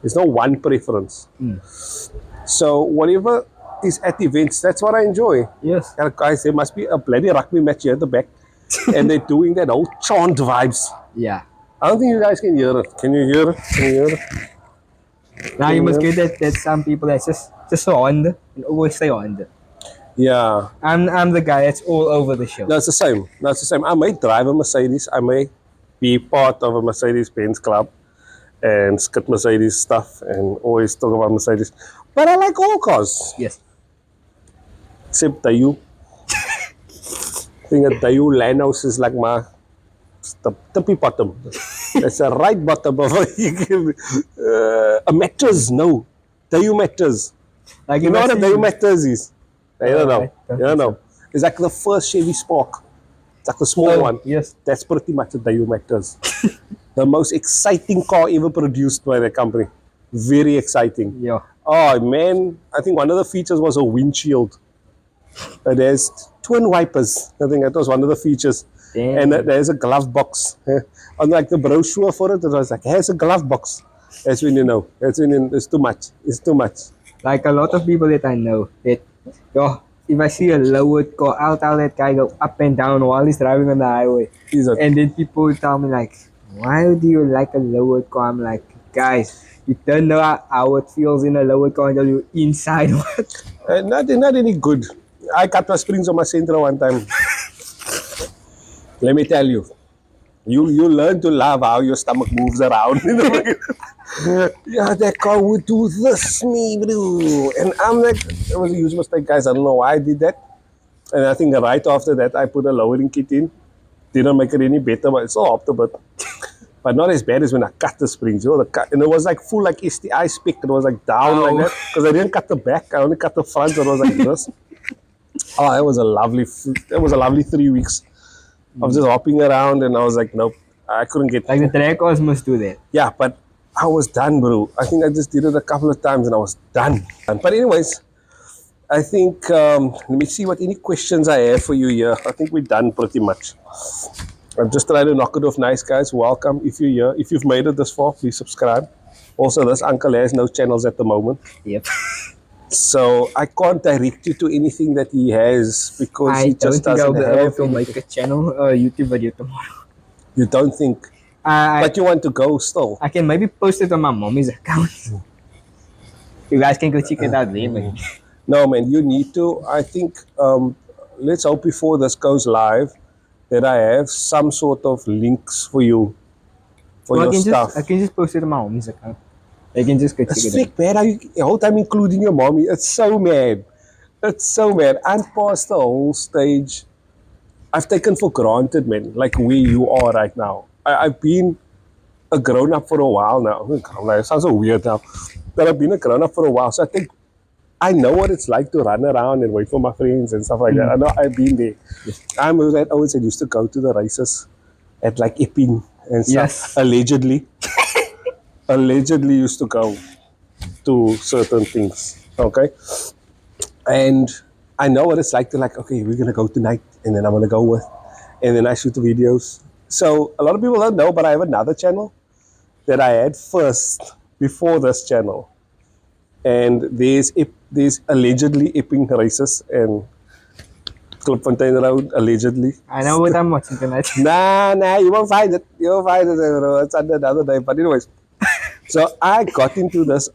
There's no one preference. So whatever is at events, that's what I enjoy. Yes. And guys, there must be a bloody rugby match here at the back, and they're doing that whole chant vibes. Yeah. I don't think you guys can hear it. Can you hear it? Can you hear it? Now you must get that some people that's just on and always stay on. Yeah. I'm the guy that's all over the show. No, it's the same. I may drive a Mercedes. I may be part of a Mercedes-Benz club. and skit Mercedes stuff and always talk about Mercedes. But I like all cars. Yes. Except Dayu. I think a Dayu Lanos is like my tippy bottom. That's a right bottom of a mattress. No, Dayu mattress. Like You know what a Dayu mattress is? I don't know. I You don't know. It's like the first Chevy Spark. It's like the small one. Yes. That's pretty much a Dayu mattress. The most exciting car ever produced by the company. Very exciting. Yeah. Oh man, I think one of the features was a windshield. There's twin wipers. I think that was one of the features. Damn. And there's a glove box. On like the brochure for it, it was like, here's a glove box. That's when you know. That's when it's too much. It's too much. Like a lot of people that I know, that yo, if I see a lowered car, I'll tell that guy go up and down while he's driving on the highway. Is it? And then people will tell me like, why do you like a lowered car? I'm like, guys, you don't know how it feels in a lowered car until you're inside one. Not any good. I cut my springs on my Sentra one time. Let me tell you. You learn to love how your stomach moves around. You know? Yeah, that car would do this, me, bro. And I'm like, it was a huge mistake, guys. I don't know why I did that. And I think right after that, I put a lowering kit in. Didn't make it any better, but it's all up to but. But not as bad as when I cut the springs. You know, and it was like full like STI spec. It was like down like that. Because I didn't cut the back. I only cut the front. So it was like this. Oh, that was a lovely 3 weeks. I was just hopping around and I was like, nope, I couldn't get. Like the track cars must do that. Yeah, but I was done, bro. I think I just did it a couple of times and I was done. But anyways, I think, let me see what any questions I have for you here. I think we're done pretty much. I'm just trying to knock it off nice, guys. Welcome if you're here. If you've made it this far, please subscribe. Also, this uncle has no channels at the moment. Yep. So I can't direct you to anything that he has because he just doesn't have to make a channel, a YouTube video tomorrow. You don't think? But you want to go still? I can maybe post it on my mommy's account. You guys can go check it out there, man. No, man, you need to. I think, let's hope before this goes live that I have some sort of links for you, for your stuff. I can just post it on my mommy's account. I can just go check It's it sick, out. man. How you the whole time including your mommy? It's so mad. It's so mad. I'm past the whole stage. I've taken for granted, man, like where you are right now. I've been a grown-up for a while now. It sounds so weird now. But I've been a grown-up for a while. So I think I know what it's like to run around and wait for my friends and stuff like that. I know I've been there. I'm that always I used to go to the races at like Epping and stuff. Yes. Allegedly. Allegedly used to go to certain things. Okay. And I know what it's like to like, okay, we're gonna go tonight and then I'm gonna go with and then I shoot the videos. So a lot of people don't know, but I have another channel that I had first before this channel. And there's allegedly Epping races and Klipfontein Road, allegedly. I know what I'm watching tonight. Nah, you won't find it. You won't find it, bro. It's under another name. But anyways, so I got into this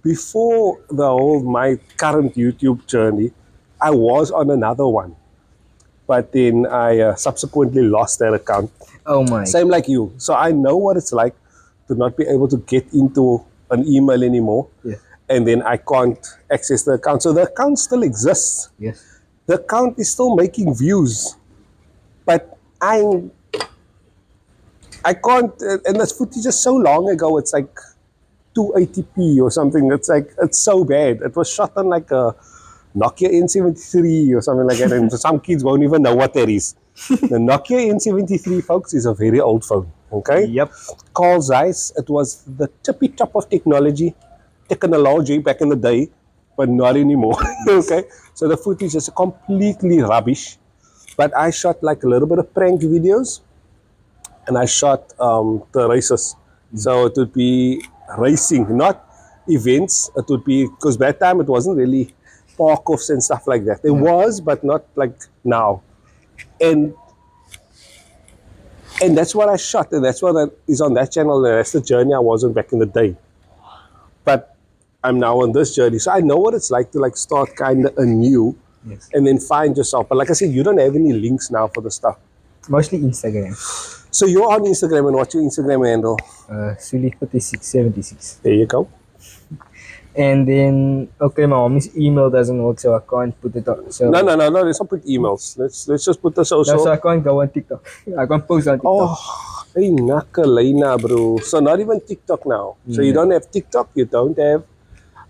before the whole my current YouTube journey. I was on another one, but then I subsequently lost that account. Oh my. Same like you. So I know what it's like to not be able to get into an email anymore. Yeah. And then I can't access the account. So the account still exists. Yes. The account is still making views, but I can't. And this footage is so long ago. It's like 280p or something. It's like it's so bad. It was shot on like a Nokia N73 or something like that. And some kids won't even know what that is. The Nokia N73, folks, is a very old phone. Okay. Yep. Carl Zeiss. It was the tippy top of technology back in the day, but not anymore. Okay, so the footage is completely rubbish, but I shot like a little bit of prank videos and I shot the races. So it would be racing, not events. It would be, because that time it wasn't really park-offs and stuff like that. There was, but not like now. And that's what I shot, and that's what is on that channel, and that's the journey I was on back in the day. But I'm now on this journey, so I know what it's like to like start kind of anew, Yes. and then find yourself. But like I said, you don't have any links now for the stuff. Mostly Instagram. So you're on Instagram, and what's your Instagram handle? SULIE36 There you go. And then, okay, my mommy's email doesn't work, so I can't put it on. So No. Let's not put emails. Let's just put the no, social. so I can't go on TikTok. I can't post on TikTok. Oh, hey, nakalina, bro. So not even TikTok now. So you don't have TikTok, you don't have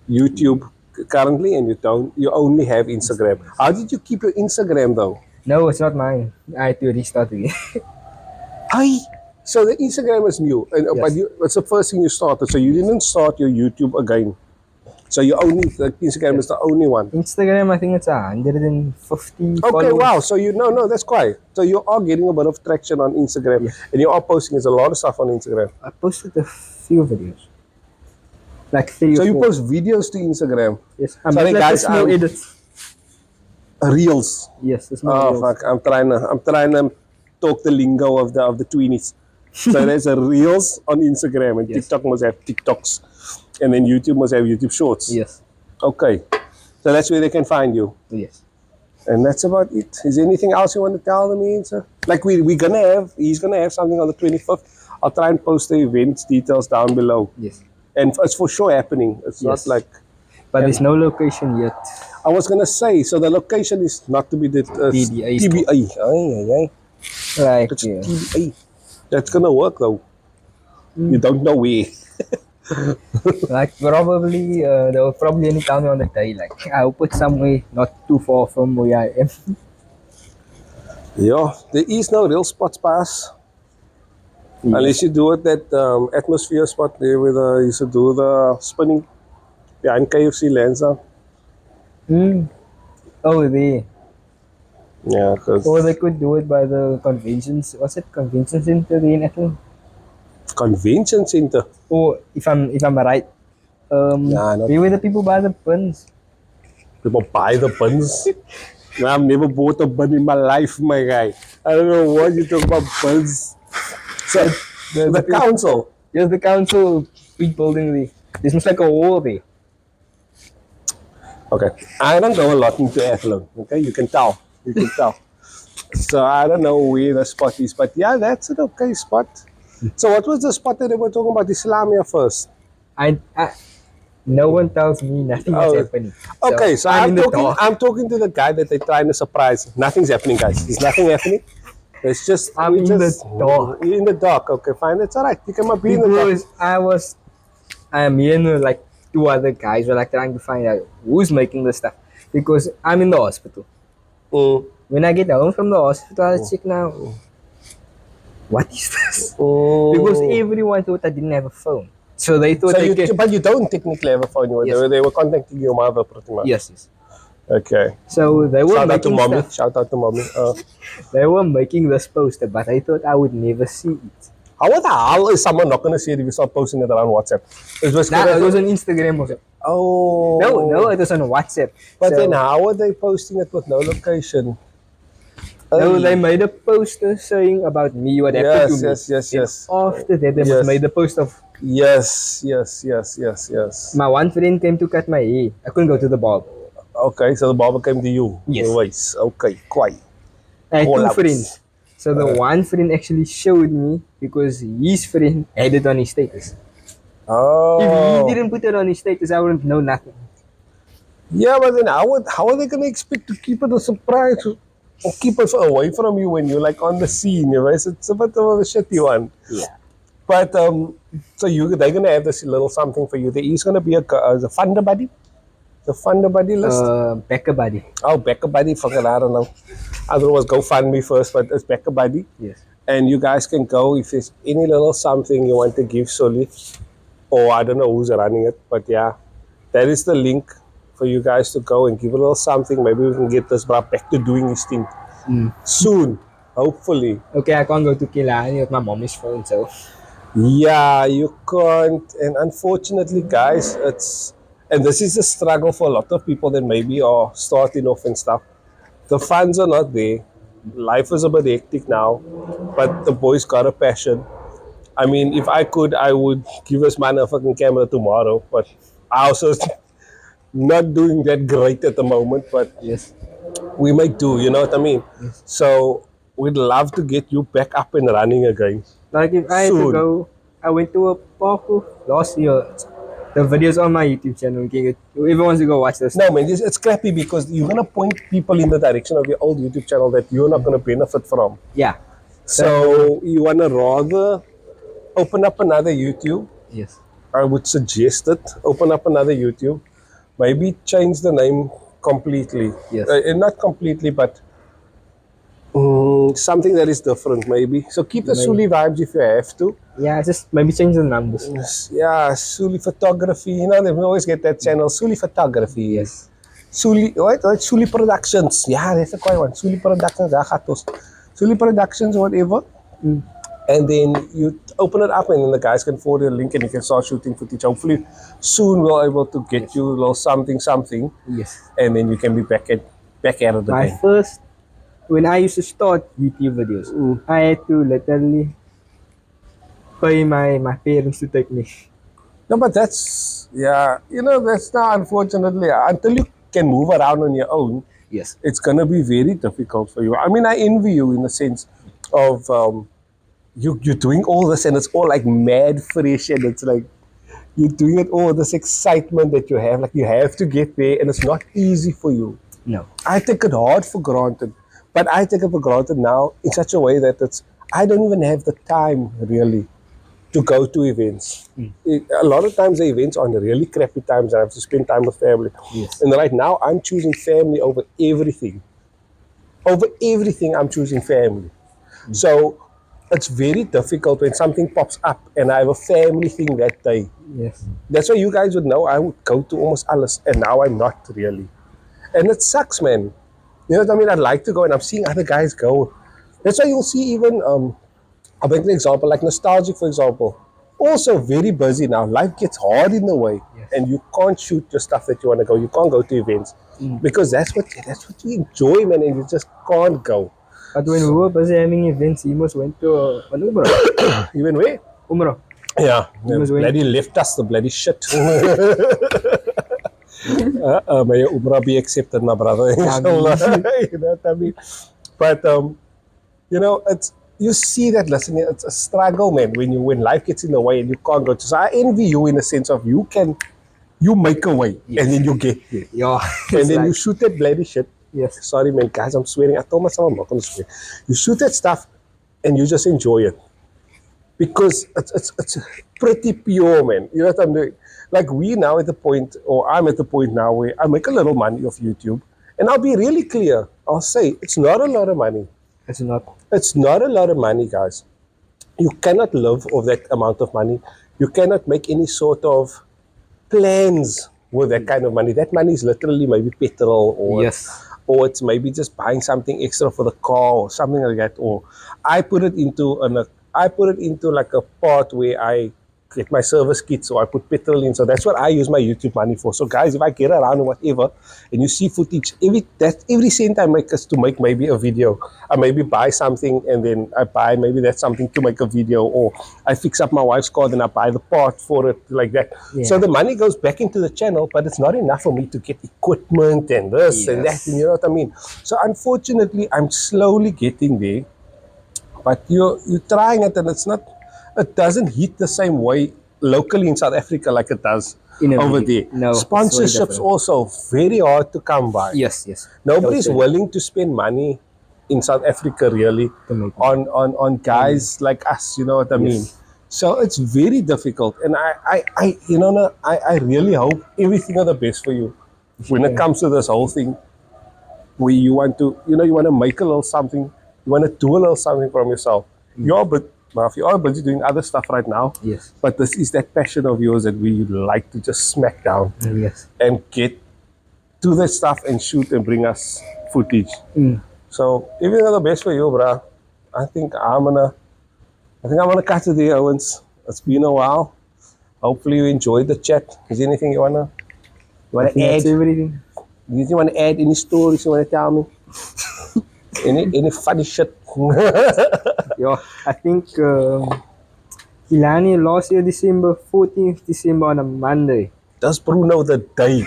YouTube currently, and you only have Instagram. How did you keep your Instagram though? No, it's not mine. I had to restart again. Hi. So the Instagram is new, and but Yes. it's the first thing you started. So you didn't start your YouTube again. So you only the Instagram is the only one. Instagram, I think it's 150 Okay, followers. wow. So no, that's quite. So you are getting a bit of traction on Instagram, Yes. and you are posting a lot of stuff on Instagram. I posted a few videos. Like 3 So or you 4. post videos to Instagram, Yes. I'm Sorry, like guys, the small I'm- edits. reels. Yes, the small Oh reels. fuck! I'm trying to talk the lingo of the tweenies. So there's a reels on Instagram, and Yes. TikTok must have TikToks, and then YouTube must have YouTube Shorts. Yes. Okay, so that's where they can find you, Yes. and that's about it. Is there anything else you want to tell me, sir? Like he's gonna have something on the 25th. I'll try and post the events details down below, Yes. and it's for sure happening. It's not Yes. like. But there's no location yet. I was gonna say, so the location is not to be the TBA. TBA. Ay. Like, It's yeah. TBA. That's gonna work though. You don't know where. Like probably, they'll probably only tell me on the day. Like, I'll put somewhere not too far from where I am. Yeah, there is no real spots pass. Unless you do it that atmosphere spot there where you used to do the spinning behind KFC Lanza. Oh, there. Yeah, because Or they could do it by the conventions. What's it? Convention center there in Atlanta? convention center. Or if I'm right, Nah, not- where were the people buy the buns? People buy the buns. I've never bought a bun in my life, my guy. I don't know what you talk about buns. So the council. Yes, the council big building there. This looks like a wall there. Okay, I don't go a lot into Athlone. Okay, you can tell. So I don't know where the spot is, but yeah, that's an okay spot. So what was the spot that they were talking about? Islamia first. I no one tells me nothing is Oh, happening. Okay, so I'm in the talking. dark. I'm talking to the guy that they're trying to surprise. Nothing's happening, guys. There's nothing happening. It's just I'm in the dark. You're in the dark. Okay, fine. That's alright. You can be in the dark. Because me and like 2 other guys were like trying to find out who's making the stuff. Because I'm in the hospital. Mm. When I get home from the hospital, I check now. What is this? Mm. Because everyone thought I didn't have a phone. So they thought So they but you don't technically have a phone. Yes. They were contacting your mother pretty much. Yes. Okay. So they were Shout out to making mommy. stuff. Shout out to mommy. They were making this poster, but I thought I would never see it. How the hell is someone not going to see it if you start posting it around WhatsApp? It was Nah, it was on Instagram also. Oh. No, it was on WhatsApp. But So- then how are they posting it with no location? No, they made a poster saying about me, what happened to me. Yes. And after that, they Yes. made a post of Yes. my one friend came to cut my hair. I couldn't go to the barber. Okay, so the barber came to you. Yes. Always. Okay, quite. I had All 2 out. friends. So the one friend actually showed me because his friend had it on his status. Oh. If he didn't put it on his status, I wouldn't know nothing. Yeah, but then how are they going to expect to keep it a surprise or keep it away from you when you're like on the scene? You know? It's a bit of a shitty one. Yeah. But so they're gonna have this little something for you. There is gonna be a funder buddy, the funder buddy list. Becca buddy. Oh, Becca buddy, fucking I don't know. I thought it was GoFundMe first, but it's Becca buddy, Yes. and you guys can go if there's any little something you want to give Sully, or I don't know who's running it, but yeah, that is the link for you guys to go and give a little something. Maybe we can get this bro back to doing his thing soon, hopefully. Okay, I can't go to Kilani with my mommy's phone, so Yeah, you can't. And unfortunately, guys, and this is a struggle for a lot of people that maybe are starting off and stuff. The funds are not there. Life is a bit hectic now, but the boys got a passion. I mean, if I could, I would give us man a fucking camera tomorrow, but I also not doing that great at the moment, but yes. we might do, you know what I mean? So we'd love to get you back up and running again. Like if I had to Soon. go, I went to a park last year. The videos on my YouTube channel. You can get, whoever wants to go watch this. No, man, it's crappy because you're gonna point people in the direction of your old YouTube channel that you're not gonna benefit from. Yeah. So you wanna rather open up another YouTube. Yes. I would suggest it. Open up another YouTube. Maybe change the name completely. Yes. Not completely, but something that is different, maybe. So keep the Suli vibes if you have to. Yeah, just maybe change the numbers. Yeah, Suli photography. You know, they always get that channel, Suli photography. Yes. Suli, what? Suli Productions. Yeah, that's a quiet one. Suli Productions, Suli Productions, whatever. And then you open it up and then the guys can forward you a link and you can start shooting footage. Hopefully soon we're able to get you a little something. Yes. And then you can be back at it again. My first, when I used to start YouTube videos, I had to literally pay my parents to take me. No, but that's, yeah, you know, that's now unfortunately, until you can move around on your own, Yes. it's going to be very difficult for you. I mean, I envy you in the sense of you're doing all this and it's all like mad fresh and it's like you're doing it all, this excitement that you have, like you have to get there and it's not easy for you. No. I take it hard for granted, but I take it for granted now in such a way that I don't even have the time really to go to events. A lot of times the events are on really crappy times and I have to spend time with family. Yes. And right now I'm choosing family over everything. Over everything I'm choosing family. So it's very difficult when something pops up and I have a family thing that day. Yes. That's why you guys would know I would go to almost alles and now I'm not really. And it sucks, man. You know what I mean? I'd like to go and I'm seeing other guys go. That's why you'll see even, I'll make an example, like Nostalgic, for example. Also very busy now. Life gets hard in the way. Yes. And you can't shoot the stuff that you want to go. You can't go to events. Because that's what you enjoy, man, and you just can't go. But when we were busy having events, he must went to an Umrah. You went where? Umrah. Yeah. was when- Bloody left us, the bloody shit. May your Umrah be accepted, my brother. Inshallah. You know what I mean? But, you know, you see that, listen, it's a struggle, man, when life gets in the way and you can't go to. So I envy you in the sense of you make a way and then you get there. Yeah. And then you shoot that bloody shit. Yes. Sorry, man, guys, I'm swearing. I told myself I'm not going to swear. You shoot that stuff and you just enjoy it. Because it's pretty pure, man. You know what I'm doing? Like we now at the point, or I'm at the point now where I make a little money off YouTube. And I'll be really clear. I'll say, it's not a lot of money. It's not. It's not a lot of money, guys. You cannot live off that amount of money. You cannot make any sort of plans with that kind of money. That money is literally maybe petrol or Yes. or it's maybe just buying something extra for the car or something like that. Or I put it into like a part where I get my service kit, so I put petrol in. So that's what I use my YouTube money for. So guys, if I get around or whatever, and you see footage, every cent I make is to make maybe a video. I maybe buy something and then I buy maybe that's something to make a video, or I fix up my wife's car and I buy the part for it, like that. Yeah. So the money goes back into the channel, but it's not enough for me to get equipment and this and that, Yes. and you know what I mean? So unfortunately, I'm slowly getting there, but you're trying it and it doesn't hit the same way locally in South Africa like it does over there. No, it's very Sponsorships different. also very hard to come by. Yes, yes. Nobody's Totally. willing to spend money in South Africa really To make on guys like us, you know what I mean? Yes. So it's very difficult, and I really hope everything of the best for you when it comes to this whole thing, where you want to make a little something, you want to do a little something from yourself. You are busy doing other stuff right now, Yes. but this is that passion of yours that we like to just smack down Yes. and get to that stuff and shoot and bring us footage. So everything of the best for you, bruh. I think I'm gonna cut it there, Owens. It's been a while. Hopefully you enjoyed the chat. Is there anything you wanna I think add? that's everything. Do you want to add any stories you want to tell me? any funny shit? Yeah, I think Ilani last year, 14th December on a Monday. Does Bruno the day?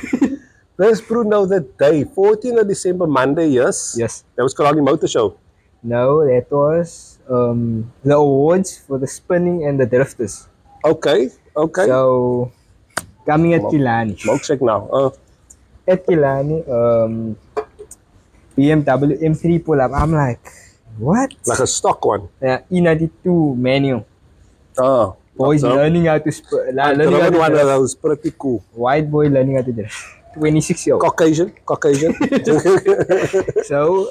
Does Bruno the day? 14th of December, Monday, yes? Yes. That was Kalani Motor Show. No, that was the awards for the spinning and the drifters. Okay, okay. So coming at Kilani. Milkshake now. At Kilani, BMW M3 pull up. I'm like, what? Like a stock one. E92 manual. Oh. Boys learning how to learning how to one of drift. those pretty cool. White boy learning how to drift. 26-year-old. Caucasian. So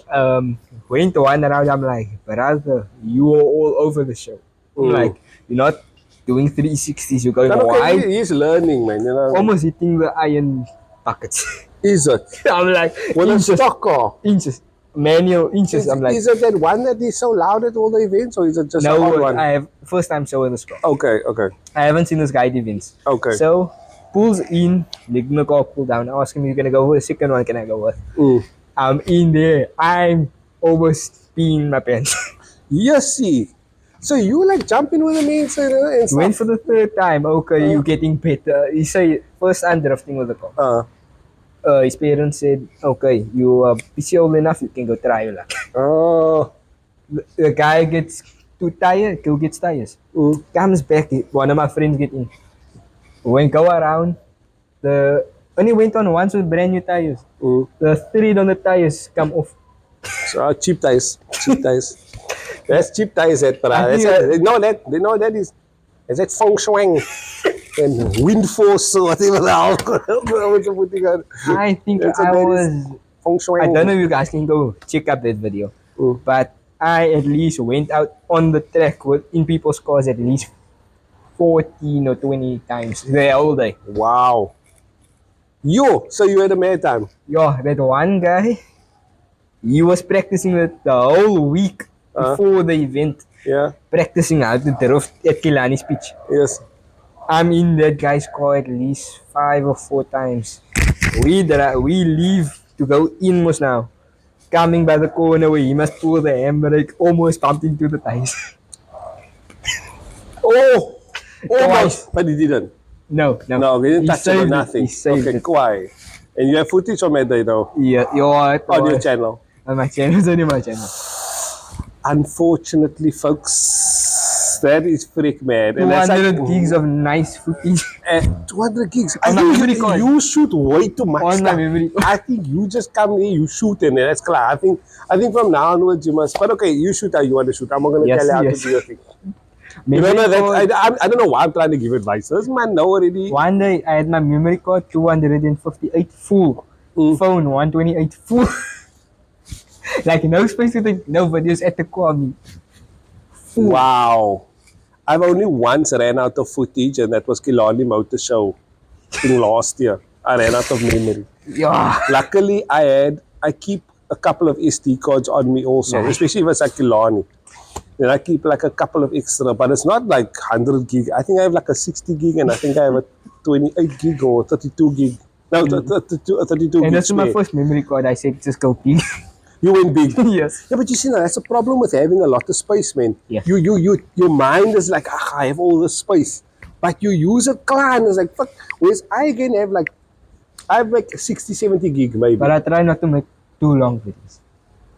went one around. I'm like, brother, you are all over the show. I'm like, you're not doing 360s. You're going wide. He's learning, man. You know. Almost hitting the iron buckets. Is it? I'm like, With a stock car. Inches. Manual inches. I'm like, is it that one that is so loud at all the events, or is it just no, a one? I have first time showing this car. Okay, okay. I haven't seen this guy at events. Okay. So pulls in, the car pull down. I ask him, you gonna go with the second one? Can I go with? I'm in there. I'm almost peeing my pants. Yes, see. So you like jumping with the mates and stuff? Went for the third time. Okay, you getting better. He say first time drifting with the car. His parents said, okay, you are busy old enough, you can go try your luck. Oh. The guy gets gets tires. Comes back, one of my friends get in. When go around, only went on once with brand new tires. The thread on the tires come off. So cheap tires. That's cheap tires at they know that is that feng shui and wind force or whatever the hell. I think I was feng shui. I don't know if you guys can go check up that video. But I at least went out on the track in people's cars at least 14 or 20 times the whole day. Wow. So you had a mad time? Yeah, that one guy, he was practicing the whole week before the event. Yeah. Practicing how to drift at Kilani's pitch. Yes. I'm in that guy's car at least 5 or 4 times. We leave to go in most now. Coming by the corner where he must pull the handbrake, almost bumped into the tires. Almost. But he didn't. No, he didn't touch it or nothing. He saved it. Quiet. And you have footage on that day though? Yeah, on your channel? On my channel, it's only my channel. Unfortunately, folks, that is freak mad. 200 gigs of nice footage. 200 gigs. On my memory card. You shoot way too much On stuff. my memory card. I think you just come here, you shoot and that's clear. I think from now onwards you must. But okay, you shoot how you want to shoot. I'm not going to tell you how to do your thing. You don't know that, I don't know why I'm trying to give advice. This man know already. One day I had my memory card 258 full. Phone 128 full. Like no space to think, no videos at the car. Full. Wow. I've only once ran out of footage and that was Kilani Motor Show thing last year. I ran out of memory. Yeah. Luckily I keep a couple of SD cards on me also, especially if it's like Kilani. Then I keep like a couple of extra, but it's not like 100 gig. I think I have like a 60 gig and I think I have a 28 gig or 32 gig. No, 32 gig. And that's my first memory card. I said just go big. You went big. Yes. Yeah, but you see, now, that's a problem with having a lot of space, man. Yeah. Your mind is like, I have all this space. But you use it, and it's like, fuck. Whereas I again have like 60, 70 gig maybe. But I try not to make too long videos.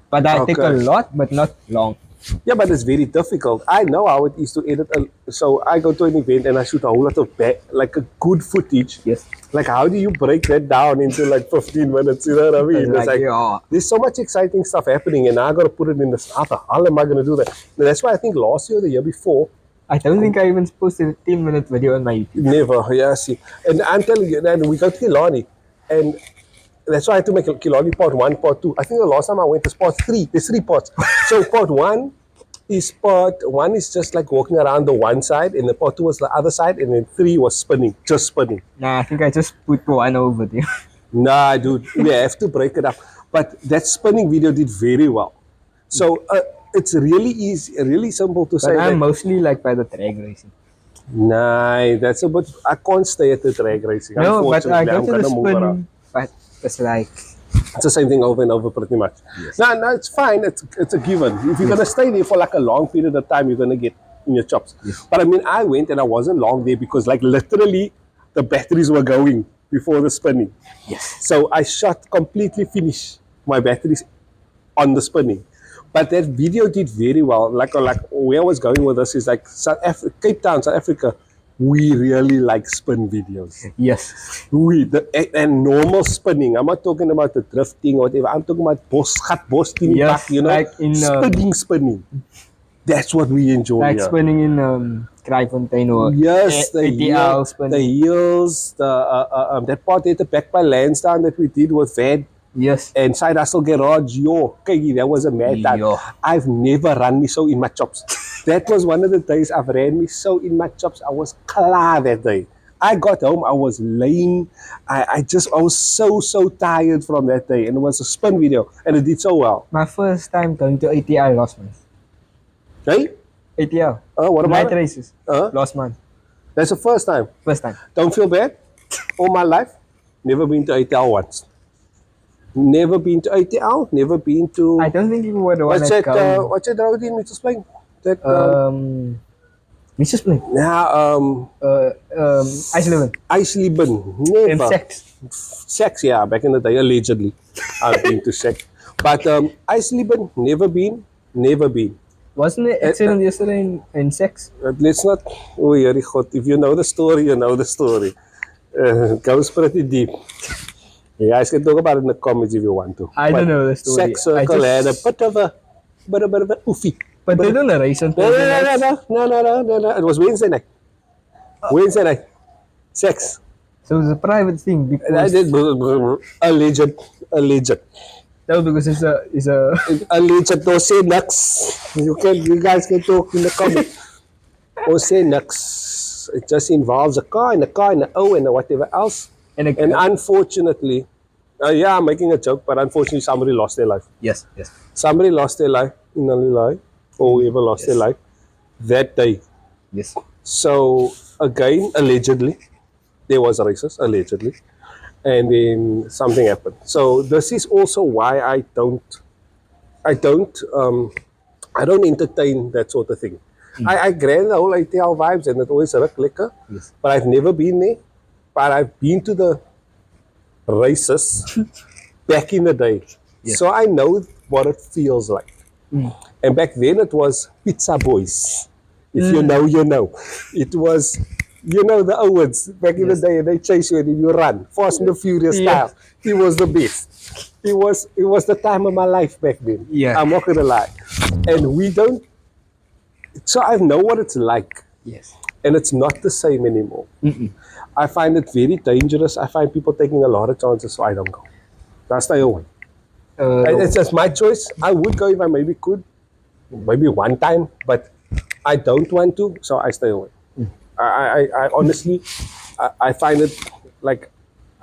But I take a lot, but not long. Yeah, but it's very difficult. I know how it is to edit. So I go to an event and I shoot a whole lot of like a good footage. Yes. Like how do you break that down into like 15 minutes? You know what I mean? It's like there's so much exciting stuff happening and now I got to put it in the starter. How am I going to do that? And that's why I think last year, the year before, I don't think I even posted a 10-minute video on my YouTube. Never, yeah, see. And I'm telling you, then we go to Kilani and that's why I had to make Kilani part 1, part 2. I think the last time I went was part 3. There's 3 parts. So part 1 is just like walking around the one side, and the part 2 was the other side, and then 3 was spinning, just spinning. Nah, I think I just put 1 over there. Nah, dude, we have to break it up. But that spinning video did very well. So it's really easy, really simple to say. I'm mostly like by the drag racing. Nah, that's a bit. I can't stay at the drag racing. No, but I go to the spinning. But it's like it's the same thing over and over pretty much. Yes. No, it's fine. It's a given. If you're gonna stay there for like a long period of time, you're gonna get in your chops. Yes. But I mean, I went and I wasn't long there because like literally the batteries were going before the spinning. Yes. So I shot completely finished my batteries on the spinning. But that video did very well. Like where I was going with this is like Cape Town, South Africa. We really like spin videos. Yes. And normal spinning. I'm not talking about the drifting or whatever. I'm talking about bos, Yes, you know, like in spinning. That's what we enjoy. like here. spinning in Kraaifontein or Yes, the ATL spinning. the hills, that part at the back by Lansdowne that we did with Van Yes. and Side Hustle Garage. Yo, okay, that was a mad time. Yo. I've never run me so in my chops. That was one of the days I've ran me so in my chops. I was klar that day. I got home, I was lame. I was so tired from that day. And it was a spin video and it did so well. My first time going to ATL last month. Hey? ATL. What about Night it? races. Last month. That's the first time. First time. Don't feel bad. All my life, never been to ATL once. Never been to ATL, never been to... I don't think you were the one What's that that, what's that road in Mr. Spring? That, Mrs. Play. Ice 11. Ice Liban, never. And sex. Sex, yeah, back in the day, allegedly. I've been to sex. But Ice Liban, never been. Wasn't it accident yesterday in sex? Let's not... Oh, very God. If you know the story, you know the story. Goes pretty deep. You guys can talk about it in the comments if you want to. I don't know the story. Sex circle had a bit of a oofy. But they don't race until No. It was Wednesday night. Wednesday night. Sex. So it's a private thing because Alleged. no, because it's a Alleged. Don't say nuts. You guys can talk in the comments. Don't say nuts. It just involves a car and an O and a whatever else. And unfortunately, I'm making a joke, but unfortunately somebody lost their life. yes. Somebody lost their life in Alilai, or whoever lost their life that day. Yes. So again, allegedly, there was a racist, allegedly, and then something happened. So this is also why I don't entertain that sort of thing. I grant the whole ATL vibes and it always look liquor, but I've never been there. But I've been to the races back in the day. So I know what it feels like. And back then it was Pizza Boys. If you know, you know. It was, you know, the Owens back in the day, and they chase you and you run. Fast and the Furious style. He was the best. It was the time of my life back then. Yeah. I'm not gonna lie. And we don't, so I know what it's like. Yes. And it's not the same anymore. I find it very dangerous. I find people taking a lot of chances, so I don't go. I stay away. It's just my choice. I would go if I maybe could, maybe one time, but I don't want to, so I stay away. I honestly, I find it like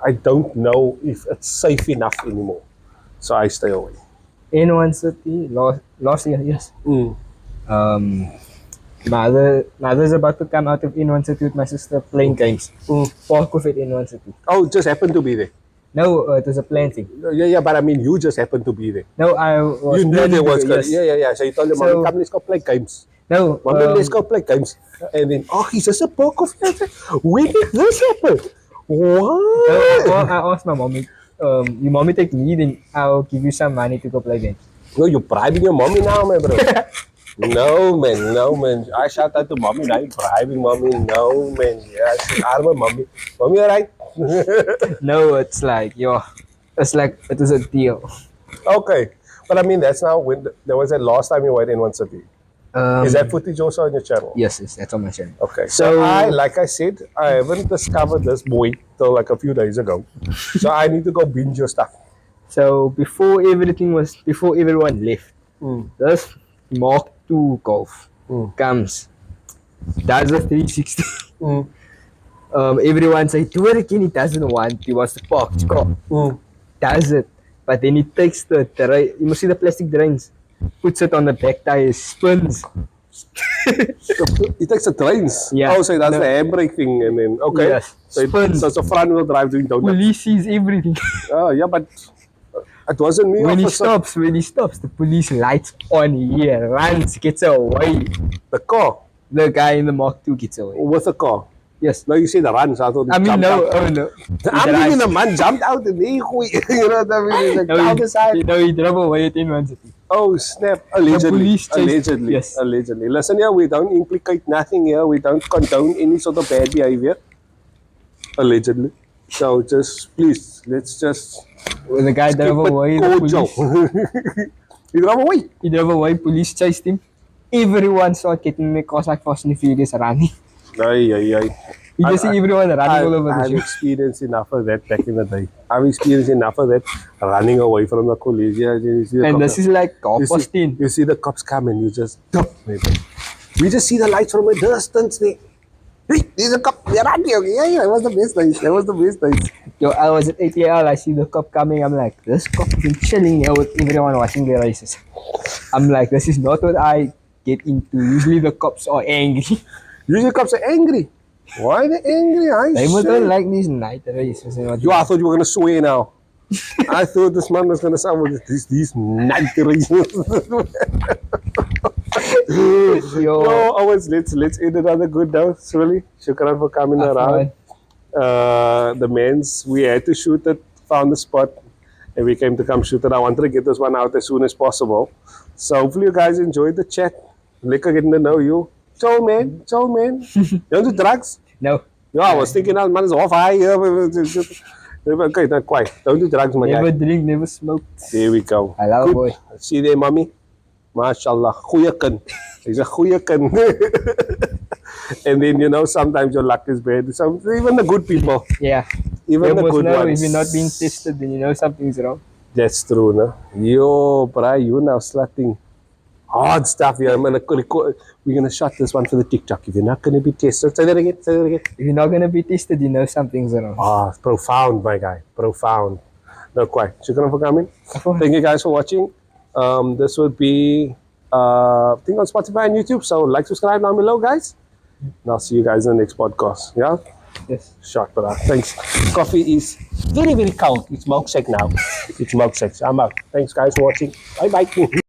I don't know if it's safe enough anymore, so I stay away. In one city, last year, yes. My mother's about to come out of In1 City with my sister playing games. Park of it in In1 City. Oh, just happened to be there. No, it was a planned thing. Yeah, but I mean, you just happened to be there. No, I was. You knew there was. Yes. Yeah. So you told your mom, come, let's go play games. No, Mom, let's go play games. And then, he's just a park of it. When did this happen? What? Well, I asked my mommy, your mommy take me, then I'll give you some money to go play games. No, you're bribing your mommy now, my bro. No, man. I shout out to mommy now. You're bribing mommy. No, man. Yeah, she's arme mommy. Mommy, alright? No, it's like, it's like, it was a deal. Okay. But I mean, that's now when there was that last time you were in one city. Is that footage also on your channel? Yes, that's on my channel. Okay. So like I said, I haven't discovered this boy till like a few days ago. So I need to go binge your stuff. So before everyone left, this Mark II Golf comes. That's a 360. Everyone say, do it again. He doesn't want. He wants to park his car. Does it. But then he takes the you must see the plastic drains. Puts it on the back tire, spins. He takes the trains. Yeah. Oh, so that's the handbrake thing, and then Yes. So it's a front wheel drive doing donuts. Police sees everything. Oh yeah, but it wasn't me. When he officer. stops, the police lights on. He runs, gets away. The car The guy in the Mark II gets away. with the car. Yes. No, you said run, so I thought I it mean, jumped no, out. oh no. I'm thinking the man jumped out and he, you know what I mean? He's like, No, down the side. he drove away at in one city. Oh snap! Allegedly, police chased- allegedly, yes. allegedly. Listen here, we don't implicate nothing here. We don't condone any sort of bad behavior. Allegedly. So just please, let's just When the guy keep drove it away, the cordial. police, You drove away. he drove away, police chased him. Everyone started getting in the cars like Fast and Furious running. Ay, ay, ay. You just see everyone running all over the I've show. experienced enough of that back in the day. I've experienced enough of that running away from the police. Yeah, you see the And cops, this is like you half past see, 10. you see the cops come and you just duck, maybe. We just see the lights from a distance there. Hey, there's a cop. They're running. Yeah, that was the best days. That was the best days. Yo, I was at ATL, I see the cop coming. I'm like, this cop is chilling here with everyone watching the races. I'm like, this is not what I get into. Usually the cops are angry. Usually cops are angry. Why are they angry? They must don't like these night races. And what Yo, I thought you were going to swear now. I thought this man was going to say, well, these night races. Yo, Let's end it on a good note. Sulie, shukran for coming around. The men's, we had to shoot it, found the spot, and we came to come shoot it. I wanted to get this one out as soon as possible. So hopefully you guys enjoyed the chat. Lekker getting to know you. Ciao, man. Ciao, man. You don't do drugs? no, Yeah, I was thinking, man, it's off high here. Okay, not quite. Don't do drugs, my never guy. drink, never smoke. There we go. Hello, Good. boy. See you there, mommy. MashaAllah. Goeie kind. He's a goeie kind. And then, you know, sometimes your luck is bad. Some, even the good people. Yeah. Even You the must good know ones. if you're not being tested, then you know something's wrong. That's true, no? Yo, bruh, you now slutting. Hard stuff here. I'm gonna record. We're gonna shot this one for the TikTok. If you're not gonna be tested, say that again. Say that again. If you're not gonna be tested, you know something's wrong. Ah, profound, my guy. Profound. No, quite. Shukran for coming. Thank you guys for watching. This would be thing on Spotify and YouTube. So like, subscribe down below, guys. And I'll see you guys in the next podcast. Yeah. Yes. Shot, brother. Thanks. Coffee is very, very cold. It's milkshake now. It's milkshake. So I'm out. Thanks, guys, for watching. Bye, bye.